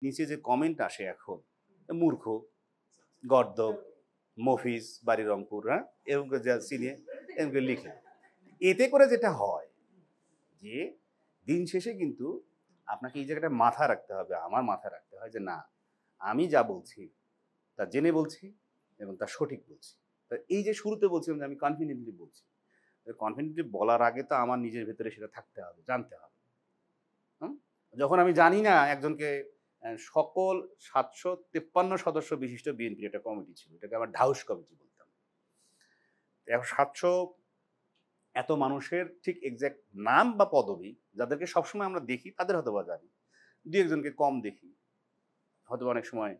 নিচে যে কমেন্ট আসে এখন, মূর্খ, গর্দব, মফিজ, বাড়ি রংপুর, হ্যাঁ, এরকম করে যা চিনিয়ে এরকম করে লিখে। এতে করে যেটা হয় যে দিন শেষে কিন্তু আপনাকে এই জায়গাটা মাথায় রাখতে হবে, আমার মাথায় রাখতে হয় যে না, আমি যা বলছি তা জেনে বলছি এবং তা সঠিক বলছি। তা এই যে শুরুতে বলছিলাম যে আমি কনফিডেন্টলি বলছি, কনফিডেন্টলি বলার আগে তো আমার নিজের ভেতরে সেটা থাকতে হবে, জানতে হবে। হুম? যখন আমি জানি না একজনকে সকল ৭৫৩ সদস্য বিশিষ্ট বিএনপির একটা কমিটি ছিল, এটাকে আবার ঢাউস কমিটি বলতাম। এখন ৭০০ এত মানুষের ঠিক এক্সাক্ট নাম বা পদবি যাদেরকে সবসময় আমরা দেখি তাদের হয়তো বা জানি, দু একজনকে কম দেখি হয়তো অনেক সময়।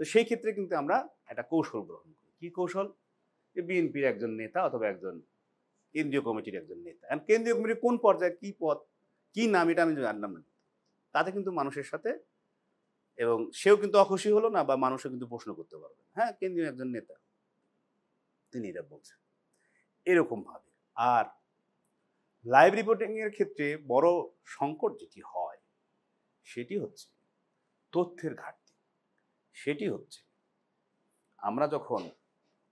তো সেই ক্ষেত্রে কিন্তু আমরা একটা কৌশল গ্রহণ করি। কি কৌশল? যে বিএনপির একজন নেতা অথবা একজন কেন্দ্রীয় কমিটির একজন নেতা, এখন কেন্দ্রীয় কমিটির কোন পর্যায়ে কি পদ কি নাম এটা আমি জানলাম না, তাতে কিন্তু মানুষের সাথে, এবং সেও কিন্তু অখুশি হলো না বা মানুষও কিন্তু প্রশ্ন করতে পারবে, হ্যাঁ কেন্দ্রীয় একজন নেতা তিনি এটা বলছেন এরকম ভাবে। আর লাইভ রিপোর্টিং এর ক্ষেত্রে বড় সংকট যেটি হয় সেটি হচ্ছে তথ্যের ঘাটতি। সেটি হচ্ছে আমরা যখন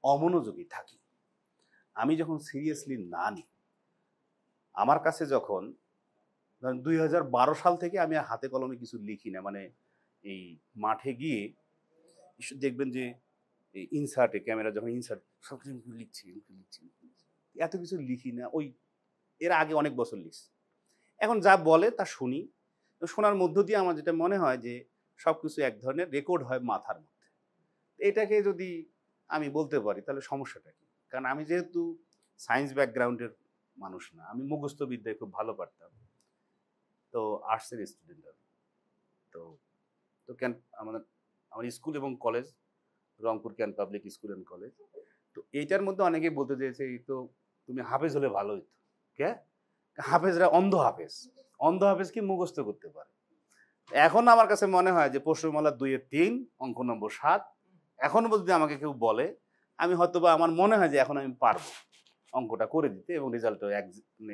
অমনোযোগী থাকি, আমি যখন সিরিয়াসলি না নিই, আমার কাছে যখন ধরেন ২০১২ সাল থেকে আমি আর হাতে কলমে কিছু লিখি না, মানে এই মাঠে গিয়ে দেখবেন যে এই ইনসার্টে ক্যামেরা যখন ইনসার্ট সব লিখছি লিখছি, এত কিছু লিখি না। ওই এর আগে অনেক বছর লিখছি, এখন যা বলে তা শুনি। শোনার মধ্য দিয়ে আমার যেটা মনে হয় যে সব কিছু এক ধরনের রেকর্ড হয় মাথার মধ্যে। এটাকে যদি আমি বলতে পারি তাহলে সমস্যাটা কি? কারণ আমি যেহেতু সায়েন্স ব্যাকগ্রাউন্ডের মানুষ না, আমি মুখস্থ বিদ্যায় খুব ভালো পারতাম। তো আর্টসের স্টুডেন্ট আমি। তো তো ক্যান আমাদের আমার স্কুল এবং college Rangpur can public school and college. তো এইটার মধ্যে অনেকেই বলতে চেয়েছে এই তো তুমি হাফেজ হলে ভালো হইতো। কে? হাফেজরা অন্ধ হাফেজ। অন্ধ হাফেজ কি মুখস্থ করতে পারে। এখন আমার কাছে মনে হয় যে প্রশ্নমালা ২ এর ৩, অঙ্ক নম্বর ৭, এখনো যদি আমাকে কেউ বলে, আমি হয়তোবা আমার মনে হয় যে এখন আমি পারব অঙ্কটা করে দিতে এবং রেজাল্টও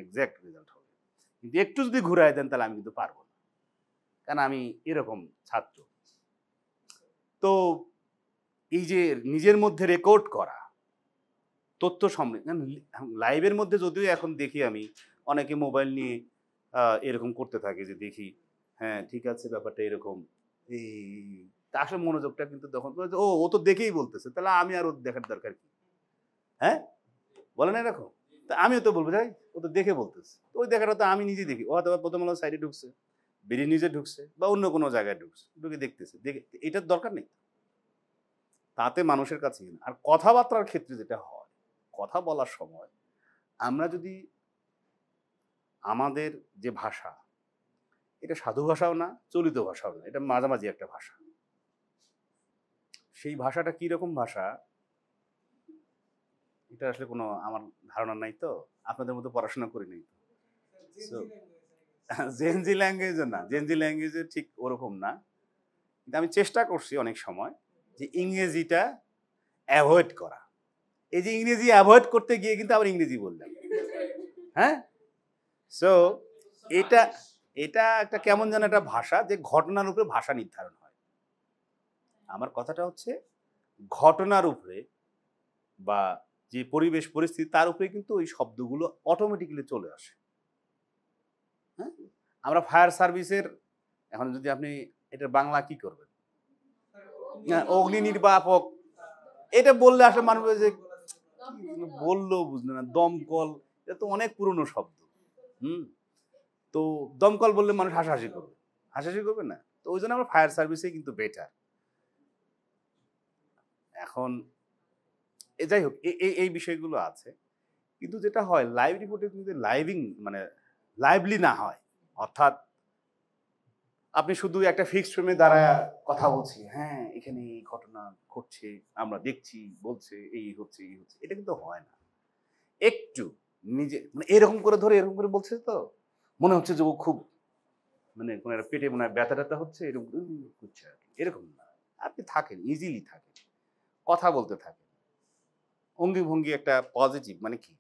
এক্সাক্ট রেজাল্ট হবে। কিন্তু একটু যদি ঘুরায় দেন তাহলে আমি কিন্তু পারব না। কারণ আমি এরকম ছাত্র। তো এই যে নিজের মধ্যে রেকর্ড করা তথ্য লাইভের মধ্যে যদিও এখন দেখি আমি অনেকে মোবাইল নিয়ে এরকম করতে থাকে যে দেখি, হ্যাঁ ঠিক আছে ব্যাপারটা এরকম, এই তা আসলে মনোযোগটা কিন্তু তখন ও তো দেখেই বলতেছে, তাহলে আমি আর ওর দেখার দরকার কি? হ্যাঁ, বলে না এরকম? তা আমিও তো বলবো যাই, ও তো দেখে বলতেছে, তো ওই দেখাটা তো আমি নিজেই দেখি। ও হয়তো প্রথম আলো সাইডে ঢুকছে, বিডি নিউজে ঢুকছে বা অন্য কোনো জায়গায় ঢুকছে, ঢুকে দেখতেছে, দেখে এটার দরকার নেই। তাতে মানুষের কাছে আর কথাবার্তার ক্ষেত্রে যেটা হয়, কথা বলার সময় আমরা যদি আমাদের যে ভাষা, এটা সাধু ভাষাও না, চলিত ভাষাও না, এটা মাঝামাঝি একটা ভাষা। সেই ভাষাটা কিরকম ভাষা এটা আসলে কোনো আমার ধারণা নাই, তো আপনাদের মতো পড়াশোনা করি নাই। তো জেনজি ল্যাঙ্গুয়েজও না, জেনজি ল্যাঙ্গুয়েজে ঠিক ওরকম না, কিন্তু আমি চেষ্টা করছি অনেক সময় যে ইংরেজিটা অ্যাভয়েড করা। এই যে ইংরেজি অ্যাভয়েড করতে গিয়ে কিন্তু আবার ইংরেজি বললাম, হ্যাঁ। সো এটা এটা একটা কেমন যেন একটা ভাষা, যে ঘটনার উপরে ভাষা নির্ধারণ হয়। আমার কথাটা হচ্ছে ঘটনার উপরে বা যে পরিবেশ পরিস্থিতি তার উপরে কিন্তু ওই শব্দগুলো অটোমেটিক্যালি চলে আসে। হ্যাঁ, আমরা ফায়ার সার্ভিসের এখন যদি আপনি এটার বাংলা কি করবেন? অগ্নি নির্বাপক, এটা বললে আসলে মানুষ যে বললেও বুঝবে না। দমকল, এটা তো অনেক পুরনো শব্দ। হুম, তো দমকল বললে মানুষ হাসাহাসি করবে, হাসাহাসি করবে না? তো ওই জন্য আমরা ফায়ার সার্ভিসে কিন্তু বেটার। এখন যাই হোক, এই বিষয়গুলো আছে। কিন্তু যেটা হয় লাইভ রিপোর্টে যদি লাইভিং মানে লাইভলি না হয়, অর্থাৎ আপনি শুধু একটা ফিক্সড ফ্রেমে দাঁড়ায় কথা বলছি, হ্যাঁ এখানে এই ঘটনা ঘটছে, আমরা দেখছি, বলছে এই হচ্ছে এই হচ্ছে, এটা কিন্তু হয় না। একটু নিজে মানে এরকম করে ধরে এরকম করে বলছে, তো মনে হচ্ছে যে ও খুব মানে কোনো একটা পেটে মনে হয় ব্যথা ট্যাথা হচ্ছে, এরকম করছে আর কি, এরকম না। আপনি থাকেন, ইজিলি থাকেন, কথা বলতে থাকেন, অঙ্গি ভঙ্গি একটা পজিটিভ, মানে কি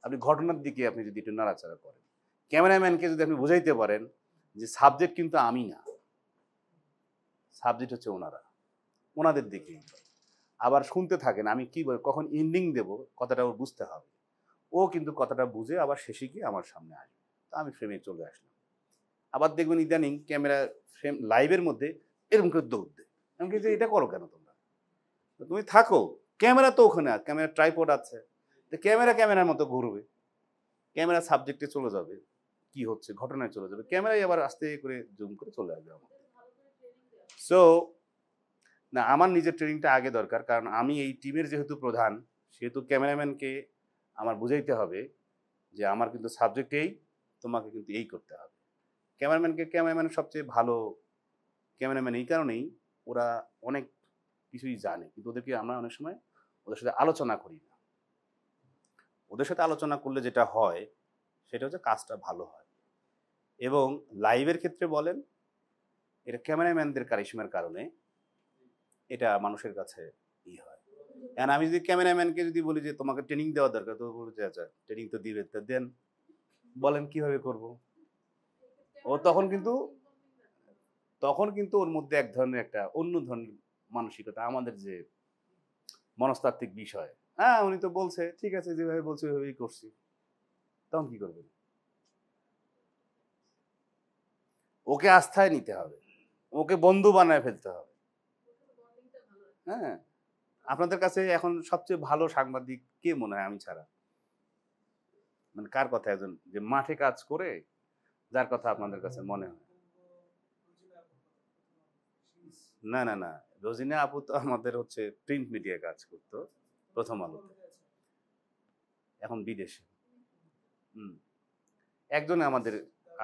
আপনি ঘটনার দিকে আপনি যদি একটু নাড়াচাড়া করেন, ক্যামেরাম্যানকে যদি আপনি বোঝাইতে পারেন যে সাবজেক্ট কিন্তু আমি না, সাবজেক্ট হচ্ছে ওনাদের দিকেই। আবার শুনতে থাকেন আমি কি কখন এন্ডিং দেব কথাটা ওর বুঝতে হবে। ও কিন্তু কথাটা বুঝে আবার শেষে গিয়ে আমার সামনে আসবে। তো আমি ফ্রেমে চলে আসলাম। আবার দেখবেন ইদানিং ক্যামেরা ফ্রেম লাইভের মধ্যে এরকম করে দৌড় দেয়। আমি কি যে এটা করো কেন তোমরা? তো তুমি থাকো। ক্যামেরা তো ওখানে আছে, ক্যামেরা ট্রাইপড আছে। তো ক্যামেরার মতো ঘুরবে। ক্যামেরা সাবজেক্টে চলে যাবে। কি হচ্ছে ঘটনায় চলে যাবে। ক্যামেরাই আবার আস্তে করে জুম করে চলে আসবে আমার। সো না আমার নিজের ট্রেনিংটা আগে দরকার। কারণ আমি এই টিমের যেহেতু প্রধান, সেহেতু ক্যামেরাম্যানকে আমার বুঝাইতে হবে যে আমার কিন্তু সাবজেক্ট এই, তোমাকে কিন্তু এই করতে হবে। ক্যামেরাম্যান সবচেয়ে ভালো ক্যামেরাম্যান এই কারণেই ওরা অনেক কিছুই জানে। কিন্তু ওদেরকে আমরা অনেক সময় ওদের সাথে আলোচনা করি না। ওদের সাথে আলোচনা করলে যেটা হয় সেটা হচ্ছে কাজটা ভালো হয়। এবং লাইভের ক্ষেত্রে বলেন, এটা ক্যামেরাম্যানদের কারিশমার কারণে এটা মানুষের কাছে হয়। এখন আমি যদি ক্যামেরাম্যানকে যদি বলি যে তোমাকে ট্রেনিং দেওয়া দরকার, তো বলবে যে আচ্ছা ট্রেনিং তো দিবে, তা দেন, বলেন কিভাবে করব। ও তখন কিন্তু ওর মধ্যে এক ধরনের একটা অন্য ধরনের মানসিকতা, আমাদের যে মনস্তাত্ত্বিক বিষয়, হ্যাঁ উনি তো বলছে ঠিক আছে, যেভাবে বলছে ওইভাবেই করছি। তখন কি করবেন? ওকে আস্থায় নিতে হবে, ওকে বন্ধু বানায় ফেলতে হবে। হ্যাঁ, আপনাদের কাছে এখন সবচেয়ে ভালো সাংবাদিক কে মনে হয় আমি ছাড়া? মানে কার কথা, একজন যে মাঠে কাজ করে, যার কথা আপনাদের কাছে মনে হয়? না, রোজিনা আপু তো আমাদের হচ্ছে প্রিন্ট মিডিয়ায় কাজ করতো প্রথম আলোতে, এখন বিদেশে। হুম। একজন আমাদের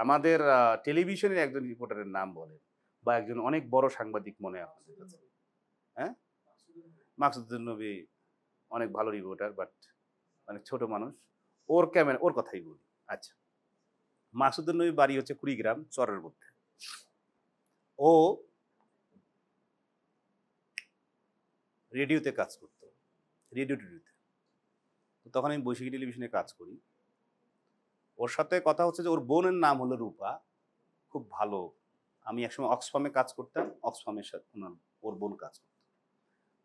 আমাদের টেলিভিশনের একজন রিপোর্টারের নাম বলেন, বা একজন অনেক বড় সাংবাদিক মনে হয় আপনাদের কাছে? হ্যাঁ, মাকসুদুর নবী অনেক ভালো রিপোর্টার, বাট অনেক ছোট মানুষ। ওর কথাই বলি। আচ্ছা, মাকসুদুর নবী বাড়ি হচ্ছে কুড়িগ্রাম চরের মধ্যে। ও রেডিওতে কাজ করতো, রেডিওতে। তো তখন আমি বৈশাখী টেলিভিশনে কাজ করি। ওর সাথে কথা হচ্ছে যে ওর বোনের নাম হলো রূপা, খুব ভালো। আমি একসময় অক্সফামে কাজ করতাম, অক্সফামের সাথে ওর বোন কাজ করতো।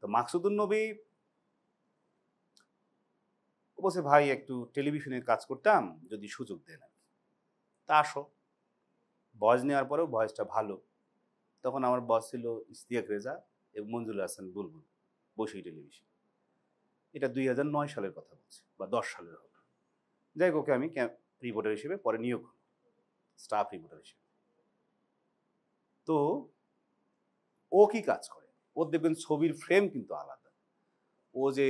তো মাকসুদুর নবী বলছে ভাই একটু টেলিভিশনে কাজ করতাম, যদি সুযোগ দেন। তা আসো। ভয়েস নেওয়ার পরেও ভয়েসটা ভালো। তখন আমার বস ছিল ইশতিয়াক রেজা এবং মঞ্জুর হাসান বুলবুল, বৈশাখী টেলিভিশন। এটা 2009 সালের কথা বলছি, বা 10 সালের হবে। যাই হোক, ওকে আমি রিপোর্টার হিসেবে পরে নিয়োগ হল, স্টাফ রিপোর্টার হিসেবে। তো ও কি কাজ করে, ওর দেখবেন ছবির ফ্রেম কিন্তু আলাদা। ও যে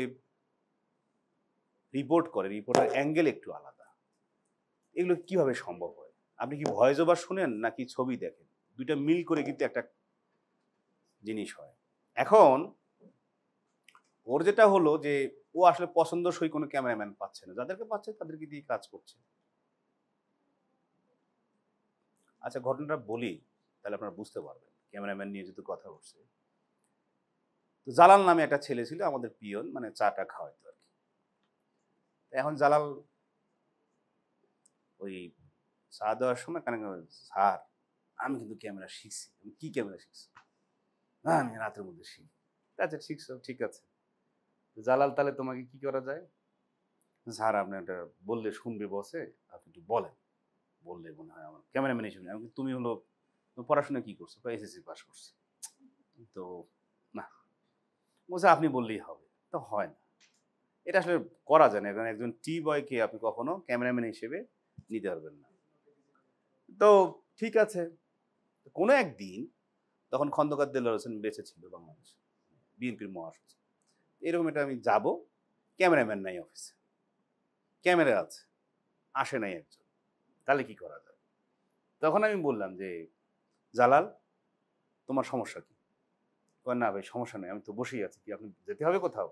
রিপোর্ট করে, রিপোর্টার অ্যাঙ্গেল একটু আলাদা। এগুলো কিভাবে সম্ভব হয়? আপনি কি ভয়েস ওভার শুনেন নাকি ছবি দেখেন? দুইটা মিল করে কিন্তু একটা জিনিস হয়। এখন ওর যেটা হলো যে ও আসলে পছন্দসই কোনো ক্যামেরাম্যান পাচ্ছে না, যাদেরকে পাচ্ছে তাদেরকে দিয়ে কাজ করছে। আচ্ছা, ঘটনাটা বলি তাহলে আপনারা বুঝতে পারবেন ক্যামেরাম্যান নিয়ে যেহেতু কথা উঠছে। তো জালাল নামে একটা ছেলে ছিল আমাদের পিয়ন, মানে চাটা খাওয়াইতো আর কি। এখন জালাল ওই চা দেওয়ার সময় কানে স্যার আমি কিন্তু ক্যামেরা শিখছি। আমি কি ক্যামেরা শিখছি? না আমি রাতের মধ্যে শিখি। আচ্ছা শিখছো, ঠিক আছে। জালাল তাহলে তোমাকে কি করা যায়? স্যার আপনি একটা বললে শুনবে বসে, আপনি একটু বলেন, বললে মনে হয় আমার ক্যামেরাম্যান হিসেবে। আমি তুমি হলো পড়াশোনা কি করছো? এসএসসি পাস করছে। তো না, বলছে আপনি বললেই হবে। তো হয় না, এটা আসলে করা যায় না। কারণ একজন টি বয়কে আপনি কখনো ক্যামেরাম্যান হিসেবে নিতে পারবেন না। তো ঠিক আছে, কোনো একদিন তখন খন্দকার দেলোয়ার হোসেন বেঁচে ছিল, বাংলাদেশ বিএনপির মহাসচিব। এরকম এটা আমি যাব, ক্যামেরাম্যান নাই অফিসে, ক্যামেরা আছে, আসে নাই একজন, তাহলে কি করা যায়? তখন আমি বললাম যে জালাল তোমার সমস্যা কি? কয় না ভাই সমস্যা নেই, আমি তো বসেই আছি, কি আপনি যেতে হবে কোথাও?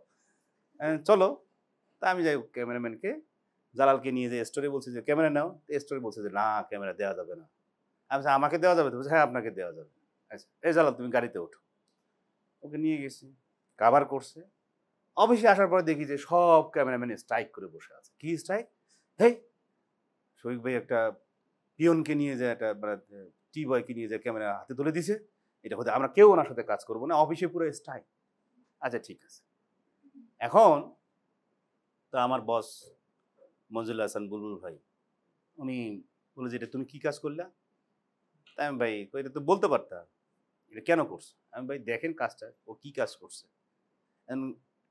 চলো। তা আমি যাই ক্যামেরাম্যানকে জালালকে নিয়ে যে স্টোরে বলছি যে ক্যামেরা নাও, স্টোরে বলছে যে না ক্যামেরা দেওয়া যাবে না। আমি বলছি আমাকে দেওয়া যাবে? তো বলছে হ্যাঁ আপনাকে দেওয়া যাবে। আচ্ছা এই জালাল তুমি গাড়িতে ওঠো। ওকে নিয়ে গেছি, কাভার করছে। অফিসে আসার পরে দেখি যে সব ক্যামেরাম্যান স্ট্রাইক করে বসে আছে। কি স্ট্রাইক? হেই শফিক ভাই একটা পিয়নকে নিয়ে যায়, একটা টি বয়কে নিয়ে যায় ক্যামেরা হাতে তুলে দিছে, এটা হতে আমরা কেউ ওনার সাথে কাজ করবো না, অফিসে পুরো স্টাইল। আচ্ছা ঠিক আছে। এখন তো আমার বস মঞ্জুল হাসান বুলবুল ভাই উনি বলে যে এটা তুমি কি কাজ করলা? তাই আমি ভাই এটা তো বলতে পারতাম, এটা কেন করছো? আমি ভাই দেখেন কাজটা, ও কি কাজ করছে।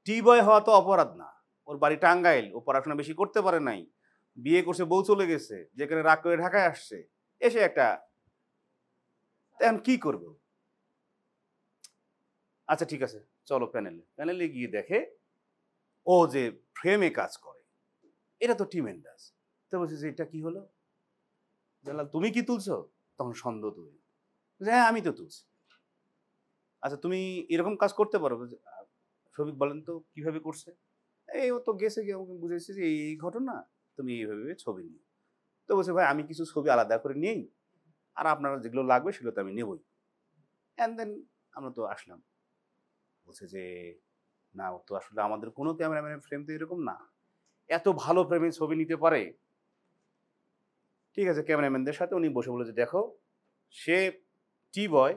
টি বয় হওয়া তো অপরাধ না, ওর বাড়ি টাঙ্গাইল, ও পড়াশোনা বেশি করতে পারে নাই, বিয়ে করছে, বউ চলে গেছে, যেখানে রাগ করে ঢাকায় আসছে, এসে একটা এখন কি করবে? আচ্ছা ঠিক আছে চলো প্যানেলে গিয়ে দেখে ও যে ফ্রেমে কাজ করে, এটা তো টিম এন্ডাস। তো বলছি যে এটা কি হলো? জালাল তুমি কি তুলছো? তখন সন্দেহ তৈরি, হ্যাঁ আমি তো তুলছি। আচ্ছা তুমি এরকম কাজ করতে পারো? শফিক বলেন তো কিভাবে করছে? এই ও তো গেছে গিয়ে আমাকে বুঝেছে যে এই ঘটনা, তুমি এইভাবে ছবি নিও। তো বলছে ভাই আমি কিছু ছবি আলাদা করে নিই, আর আপনারা যেগুলো লাগবে সেগুলো তো আমি নেবই। অ্যান্ড দেন আমরা তো আসলাম। বলছে যে না, ও তো আসলে আমাদের কোনো ক্যামেরাম্যানের ফ্রেম তো এরকম না, এত ভালো ফ্রেমে ছবি নিতে পারে। ঠিক আছে, ক্যামেরাম্যানদের সাথে উনি বসে বলে যে দেখো সে টি বয়,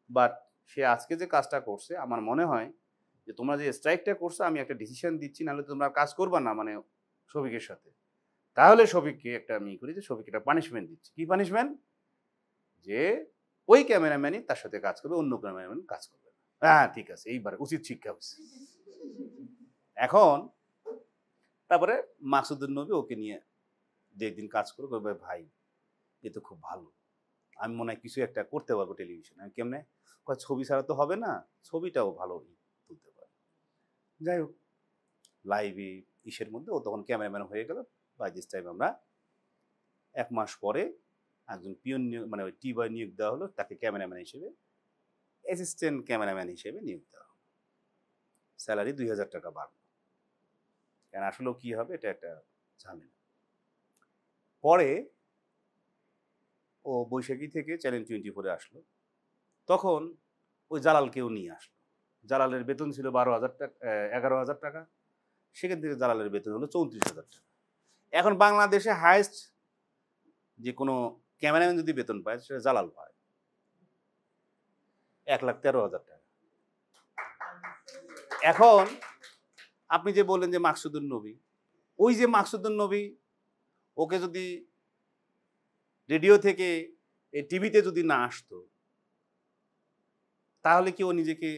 বাট সে আজকে যে কাজটা করছে আমার মনে হয় যে তোমরা যে স্ট্রাইকটা করছো আমি একটা ডিসিশন দিচ্ছি, নাহলে তোমরা কাজ করবা না মানে শফিকের সাথে। তাহলে শফিককে একটা আমি করি যে শফিককে একটা পানিশমেন্ট দিচ্ছি। কি পানিশমেন্ট? যে ওই ক্যামেরাম্যানই তার সাথে কাজ করবে, অন্য ক্যামেরাম্যান কাজ করবে না। হ্যাঁ ঠিক আছে, এইবার উচিত শিক্ষা হচ্ছে। এখন তারপরে মাকসুদুর নবী ওকে নিয়ে যে একদিন কাজ করে বলবে ভাই এ তো খুব ভালো, আমি মনে হয় কিছু একটা করতে পারবো টেলিভিশনে। আমি কেমনে? ছবি ছাড়া তো হবে না, ছবিটাও ভালো তুলতে পারে। যাই হোক, লাইভে ইসের মধ্যে ও তখন ক্যামেরাম্যান হয়ে গেল। বাই দিস টাইম আমরা 1 মাস পরে একজন পিয়ন নিয়োগ, মানে ওই টি বয় নিয়োগ দেওয়া হলো, তাকে ক্যামেরাম্যান হিসেবে, অ্যাসিস্ট্যান্ট ক্যামেরাম্যান হিসেবে নিয়োগ দেওয়া হলো। স্যালারি 2000 টাকা বাড়লো। কেন আসলেও কি হবে, এটা একটা ঝামেলা। পরে ও বৈশাখী থেকে চ্যানেল 24-এ আসলো, তখন ওই জালালকেও নিয়ে আসলো। জালালের বেতন ছিল 12,000 টাকা, 11,000 টাকা। সেখান থেকে জালালের বেতন হলো 34,000 টাকা। এখন বাংলাদেশে হাইয়েস্ট যে কোনো ক্যামেরাম্যান যদি বেতন পায় সেটা জালাল পায় 1,13,000 টাকা। এখন আপনি যে বললেন যে মাকসুদুর নবী, ওই যে মাকসুদুর নবী, ওকে যদি রেডিও থেকে এই টিভিতে যদি না আসতো, তাহলে কি ও নিজেকে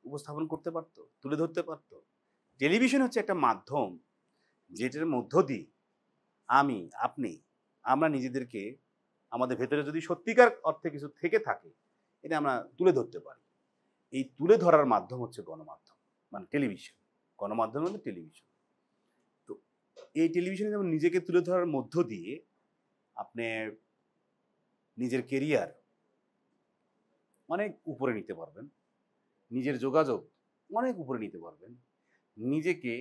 উপস্থাপন করতে পারতো, তুলে ধরতে পারতো? টেলিভিশন হচ্ছে একটা মাধ্যম যেটার মধ্য দিয়ে আমি, আপনি, আমরা নিজেদেরকে, আমাদের ভেতরে যদি সত্যিকার অর্থে কিছু থেকে থাকে, এটা আমরা তুলে ধরতে পারি। এই তুলে ধরার মাধ্যম হচ্ছে গণমাধ্যম, মানে টেলিভিশন। গণমাধ্যম মানে টেলিভিশন। তো এই টেলিভিশনে যেমন নিজেকে তুলে ধরার মধ্য দিয়ে আপনি নিজের কেরিয়ার অনেক উপরে নিতে পারবেন, নিজের যোগাযোগ অনেক উপরে নিতে পারবেন, নিজেকে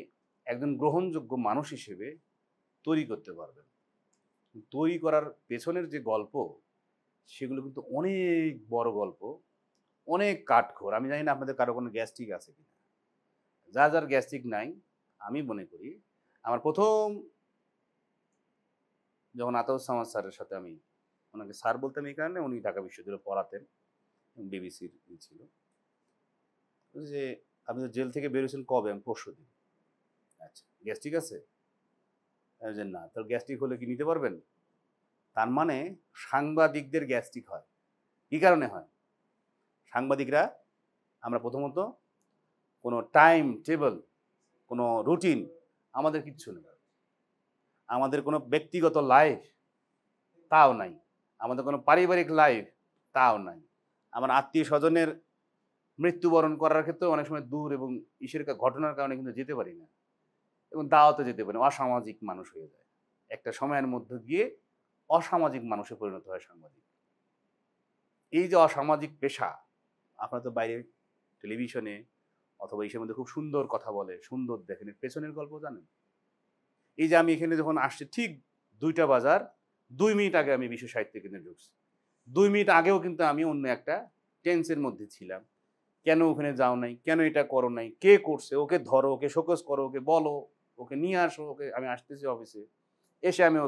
একজন গ্রহণযোগ্য মানুষ হিসেবে তৈরি করতে পারবেন। তৈরি করার পেছনের যে গল্প, সেগুলো কিন্তু অনেক বড় গল্প, অনেক কাঠখোর। আমি জানি না আপনাদের কারো কোনো গ্যাস্ট্রিক আছে কিনা। যার গ্যাস্ট্রিক নাই, আমি মনে করি আমার প্রথম যখন আতাউস সামাদ স্যারের সাথে আমি, ওনাকে স্যার বলতাম এই কারণে, উনি ঢাকা বিশ্ববিদ্যালয়ে পড়াতেন, বিবিসির ছিল, যে আপনি তো জেল থেকে বেরোছেন কবে? আমি পরশুদিন। আচ্ছা গ্যাস্ট্রিক আছে? যে না, তার গ্যাস্ট্রিক হলে কি নিতে পারবেন? তার মানে সাংবাদিকদের গ্যাস্ট্রিক হয়। কি কারণে হয়? সাংবাদিকরা, আমরা প্রথমত কোনো টাইম টেবল, কোনো রুটিন আমাদের কিচ্ছু নেই। আমাদের কোনো ব্যক্তিগত লাইফ তাও নাই, আমাদের কোনো পারিবারিক লাইফ তাও নাই। আমার আত্মীয় স্বজনের মৃত্যুবরণ করার ক্ষেত্রে অনেক সময় দূর এবং ইসের ঘটনার কারণে কিন্তু যেতে পারি না, এবং দাওয়াতে যেতে পারি, অসামাজিক মানুষ হয়ে যায়। একটা সময়ের মধ্যে গিয়ে অসামাজিক মানুষে পরিণত হয় সাংবাদিক। এই যে অসামাজিক পেশা, আপনারা তো বাইরে টেলিভিশনে অথবা ইসের মধ্যে খুব সুন্দর কথা বলে, সুন্দর দেখেন, এর পেছনের গল্প জানেন? এই যে আমি এখানে যখন আসছি ঠিক 2টা বাজার 2 মিনিট আগে আমি বিশ্ব সাহিত্য কেন্দ্রে ঢুকছি। 2 মিনিট আগেও কিন্তু আমি অন্য একটা টেন্সের মধ্যে ছিলাম। কেন ওখানে যাও নাই, কেন এটা করো নাই, কে করছে, ওকে ধরো, ওকে শোকজ করো, ওকে বলো, ওকে নিয়ে আসো, ওকে, আমি আসতেছি অফিসে, এসে আমি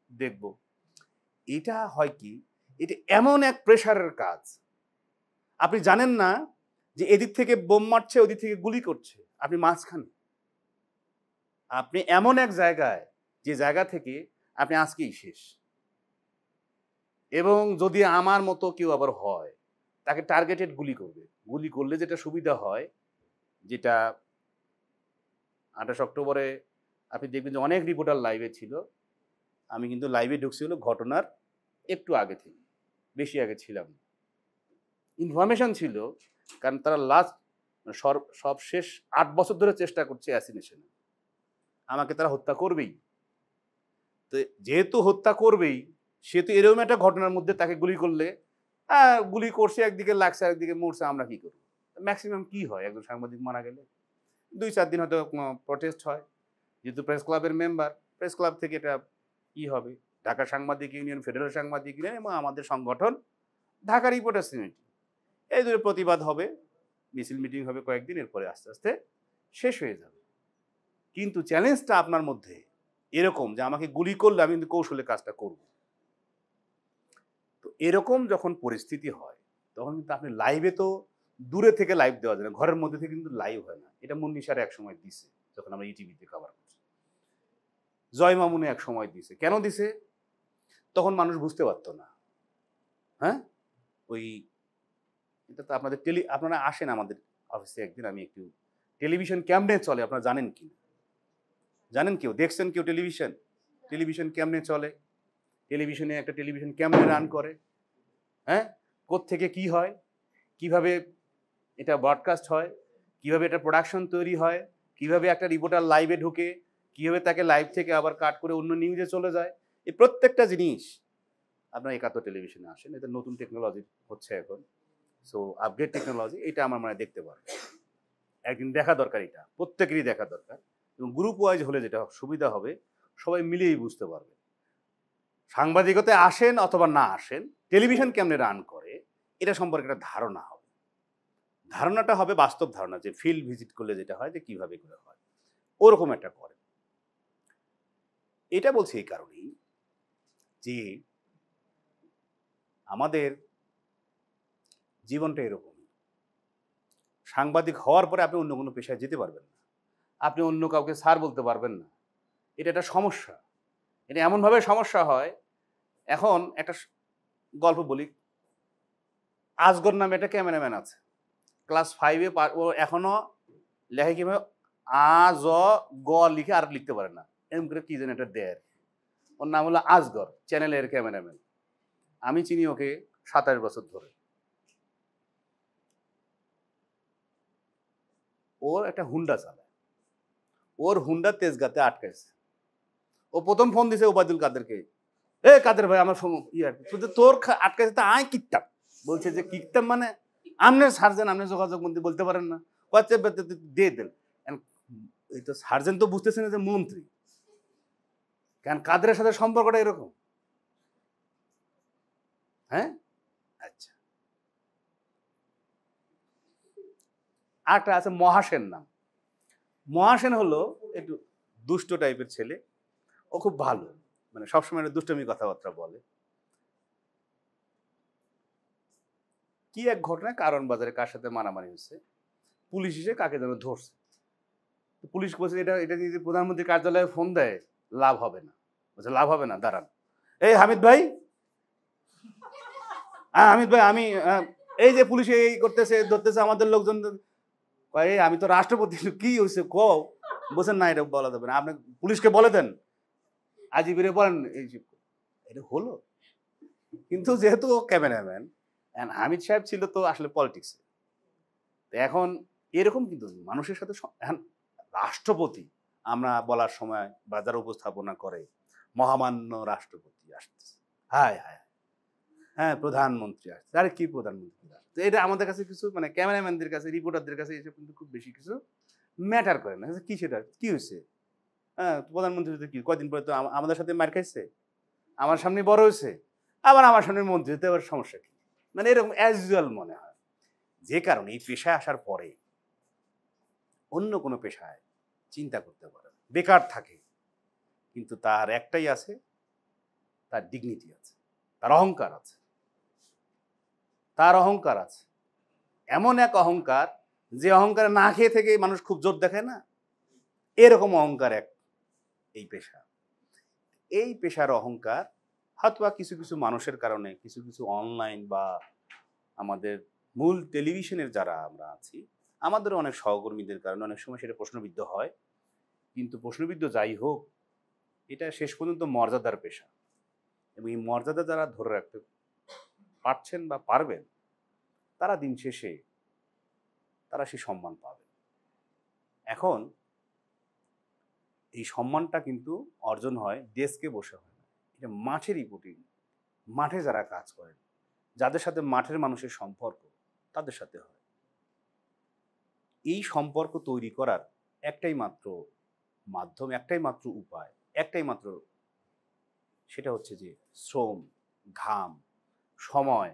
দেখব। এটা হয় কি, এটা এমন এক প্রেশারের কাজ আপনি জানেন না যে এদিক থেকে বোম মারছে, ওদিক থেকে গুলি করছে, আপনি মাঝখানে। আপনি এমন এক জায়গায়, যে জায়গা থেকে আপনি আজকেই শেষ। এবং যদি আমার মতো কেউ আবার হয়, তাকে টার্গেটেড গুলি করবে। গুলি করলে যেটা সুবিধা হয়, যেটা 28 অক্টোবরে আপনি দেখবেন যে অনেক রিপোর্টার লাইভে ছিল। আমি কিন্তু লাইভে ঢুকছি হলো ঘটনার একটু আগে থেকে, বেশি আগে ছিলাম না। ইনফরমেশন ছিল, কারণ তারা লাস্ট সব শেষ 8 বছর ধরে চেষ্টা করছে অ্যাসিনেশনে। আমাকে তারা হত্যা করবেই। তো যেহেতু হত্যা করবেই, সেহেতু এরকম একটা ঘটনার মধ্যে তাকে গুলি করলে, গুলি করছে একদিকে, লাগছে একদিকে, মরছে, আমরা কি করব? ম্যাক্সিমাম কি হয় একজন সাংবাদিক মারা গেলে? 2-4 দিন হয়তো প্রটেস্ট হয়। যেহেতু প্রেস ক্লাবের মেম্বার, প্রেস ক্লাব থেকে এটা কি হবে, ঢাকা সাংবাদিক ইউনিয়ন, ফেডারেল সাংবাদিক ইউনিয়ন এবং আমাদের সংগঠন ঢাকা রিপোর্টার্স ইউনিটি, এই দুটো প্রতিবাদ হবে, মিছিল মিটিং হবে কয়েকদিন, এরপরে আস্তে আস্তে শেষ হয়ে যাবে। কিন্তু চ্যালেঞ্জটা আপনার মধ্যে এরকম যে আমাকে গুলি করলে আমি কিন্তু কৌশলে কাজটা করব। তো এরকম যখন পরিস্থিতি হয়, তখন কিন্তু আপনি লাইভে তো দূরে থেকে লাইভ দেওয়া যায় না, ঘরের মধ্যে থেকে কিন্তু লাইভ হয় না। এটা মুন্নি স্যার এক সময় দিছে, যখন আমরা ইটিভিতে কভার করছি। জয় মামুনে এক সময় দিছে। কেন দিছে? তখন মানুষ বুঝতে পারতো না। হ্যাঁ, ওই এটা তো আপনাদের আপনারা আসেন আমাদের অফিসে একদিন, আমি একটু টেলিভিশন কেমনে চলে আপনারা জানেন কি? জানেন কেউ? দেখছেন কেউ টেলিভিশন? টেলিভিশন কেমনে চলে? টেলিভিশনে একটা টেলিভিশন কেমনে রান করে? হ্যাঁ, কোত্থেকে কি হয়, কিভাবে এটা ব্রডকাস্ট হয়, কিভাবে এটা প্রোডাকশন তৈরি হয়, কিভাবে একটা রিপোর্টার লাইভে ঢুকে, কিভাবে তাকে লাইভ থেকে আবার কাট করে অন্য নিউজে চলে যায়, এই প্রত্যেকটা জিনিস আপনার একাত্তর টেলিভিশনে আসেন। এটা নতুন টেকনোলজি হচ্ছে এখন, সো আপগ্রেড টেকনোলজি, এটা আমার মানে দেখতে পারবে। একদিন দেখা দরকার, এটা প্রত্যেকেরই দেখা দরকার। এবং গ্রুপ ওয়াইজ হলে যেটা সুবিধা হবে, সবাই মিলেই বুঝতে পারবে। সাংবাদিকতায় আসেন অথবা না আসেন, টেলিভিশন কেমনে রান করে এটা সম্পর্কে একটা ধারণা হবে। ধারণাটা হবে বাস্তব ধারণা, যে ফিল্ড ভিজিট করলে যেটা হয়, যে কিভাবে করে হয়, ওরকম একটা করে। এটা বলছি এই কারণেই যে আমাদের জীবনটা এরকমই। সাংবাদিক হওয়ার পরে আপনি অন্য কোনো পেশায় যেতে পারবেন না, আপনি অন্য কাউকে স্যার বলতে পারবেন না। এটা একটা সমস্যা। এটা এমনভাবে সমস্যা হয়, এখন একটা গল্প বলি। আজগর নামে একটা ক্যামেরাম্যান আছে, ক্লাস 5-এ, ও এখনো লেখে কিভাবে, আ জ গ লিখে আর লিখতে পারে না, এরকম করে কি যেন একটা দেয়। ওর নাম হলো আজগর, চ্যানেলের ক্যামেরাম্যান। আমি চিনি ওকে 27 বছর ধরে। ওর একটা হুন্ডা চালায়, ওর হুন্ডা তেজগাঁতে আটকাইছে। ও প্রথম ফোন দিছে ওবায়দুল কাদেরকে, এ কাদের ভাই আমার তোর আটকাইছে, তা আয় কিকতাম। বলছে যে কিকতাম মানে আমনে সার্জেন, আমনে যোগাযোগ মন্ত্রী বলতে পারেন না, দিয়ে দেন। এই তো সার্জেন তো বুঝতেছে না যে মন্ত্রী, কারণ কাদের সাথে সম্পর্কটা এরকম। হ্যাঁ, আচ্ছা। আরেকটা আছে মহাসেন নাম। মহাসেন হলো একটু দুষ্ট টাইপের ছেলে, ও খুব ভালো, মানে সবসময় দুষ্টমি কথাবার্তা বলে। কি এক ঘটনায় কারণ বাজারে কার সাথে মারামারি হচ্ছে, পুলিশ এসে কাকে যেন ধরছে। পুলিশ বলছে এটা এটা যদি প্রধানমন্ত্রীর কার্যালয়ে ফোন দেয় লাভ হবে না। বলছে লাভ হবে না, দাঁড়ান। এই হামিদ ভাই, হ্যাঁ হামিদ ভাই, আমি এই যে পুলিশ এই করতেছে, ধরতেছে আমাদের লোকজন, এই আমি তো রাষ্ট্রপতি, কি হয়েছে ক? বলছেন না এটা বলা যাবে না, আপনি পুলিশকে বলে দেন, আজিবিরে বলেন। এই এটা হলো। কিন্তু যেহেতু ও ক্যামেরাম্যান, হামিদ সাহেব ছিল তো আসলে পলিটিক্সে। এখন এরকম কিন্তু মানুষের সাথে এখন রাষ্ট্রপতি আমরা বলার সময় বা যারা উপস্থাপনা করে, মহামান্য রাষ্ট্রপতি আসতেছে, হায় হায়, হ্যাঁ প্রধানমন্ত্রী আসছে, আরে কি প্রধানমন্ত্রী আসছে, এটা আমাদের কাছে কিছু মানে ক্যামেরাম্যানদের কাছে, রিপোর্টারদের কাছে এসব কিন্তু খুব বেশি কিছু ম্যাটার করে না। কি সেটা কি হয়েছে, হ্যাঁ প্রধানমন্ত্রী কি কয়দিন পরে তো আমাদের সাথে মার খাইছে, আমার সামনে বড় হয়েছে, আবার আমার সামনে মন্ত্রী হতে, আবার সমস্যা কি? মানে এরকম অ্যাজ ইউজুয়াল মনে হয়। যে কারণে এই পেশায় আসার পরে অন্য কোনো পেশায় চিন্তা করতে পারে, বেকার থাকে, কিন্তু তার একটাই আছে, তার ডিগনিটি আছে, তার অহংকার আছে, তার অহংকার আছে। এমন এক অহংকার, যে অহংকারে না খেয়ে থেকে মানুষ খুব জোর দেখায় না, এরকম অহংকার এক এই পেশা। এই পেশার অহংকার হয়তোবা কিছু কিছু মানুষের কারণে, কিছু কিছু অনলাইন বা আমাদের মূল টেলিভিশনের যারা আমরা আছি, আমাদের অনেক সহকর্মীদের কারণে অনেক সময় সেটা প্রশ্নবিদ্ধ হয়। কিন্তু প্রশ্নবিদ্ধ যাই হোক, এটা শেষ পর্যন্ত মর্যাদার পেশা, এবং এই মর্যাদা যারা ধরে রাখতে পারছেন বা পারবেন, তারা দিন শেষে তারা সেই সম্মান পাবে। এখন এই সম্মানটা কিন্তু অর্জন হয় ডেস্কে বসে হয় না, এটা মাঠে রিপোর্টিং, মাঠে যারা কাজ করেন, যাদের সাথে মাঠের মানুষের সম্পর্ক, তাদের সাথে হয়। এই সম্পর্ক তৈরি করার একটাই মাত্র মাধ্যম, একটাই মাত্র উপায়, একটাই মাত্র, সেটা হচ্ছে যে শ্রম, ঘাম, সময়।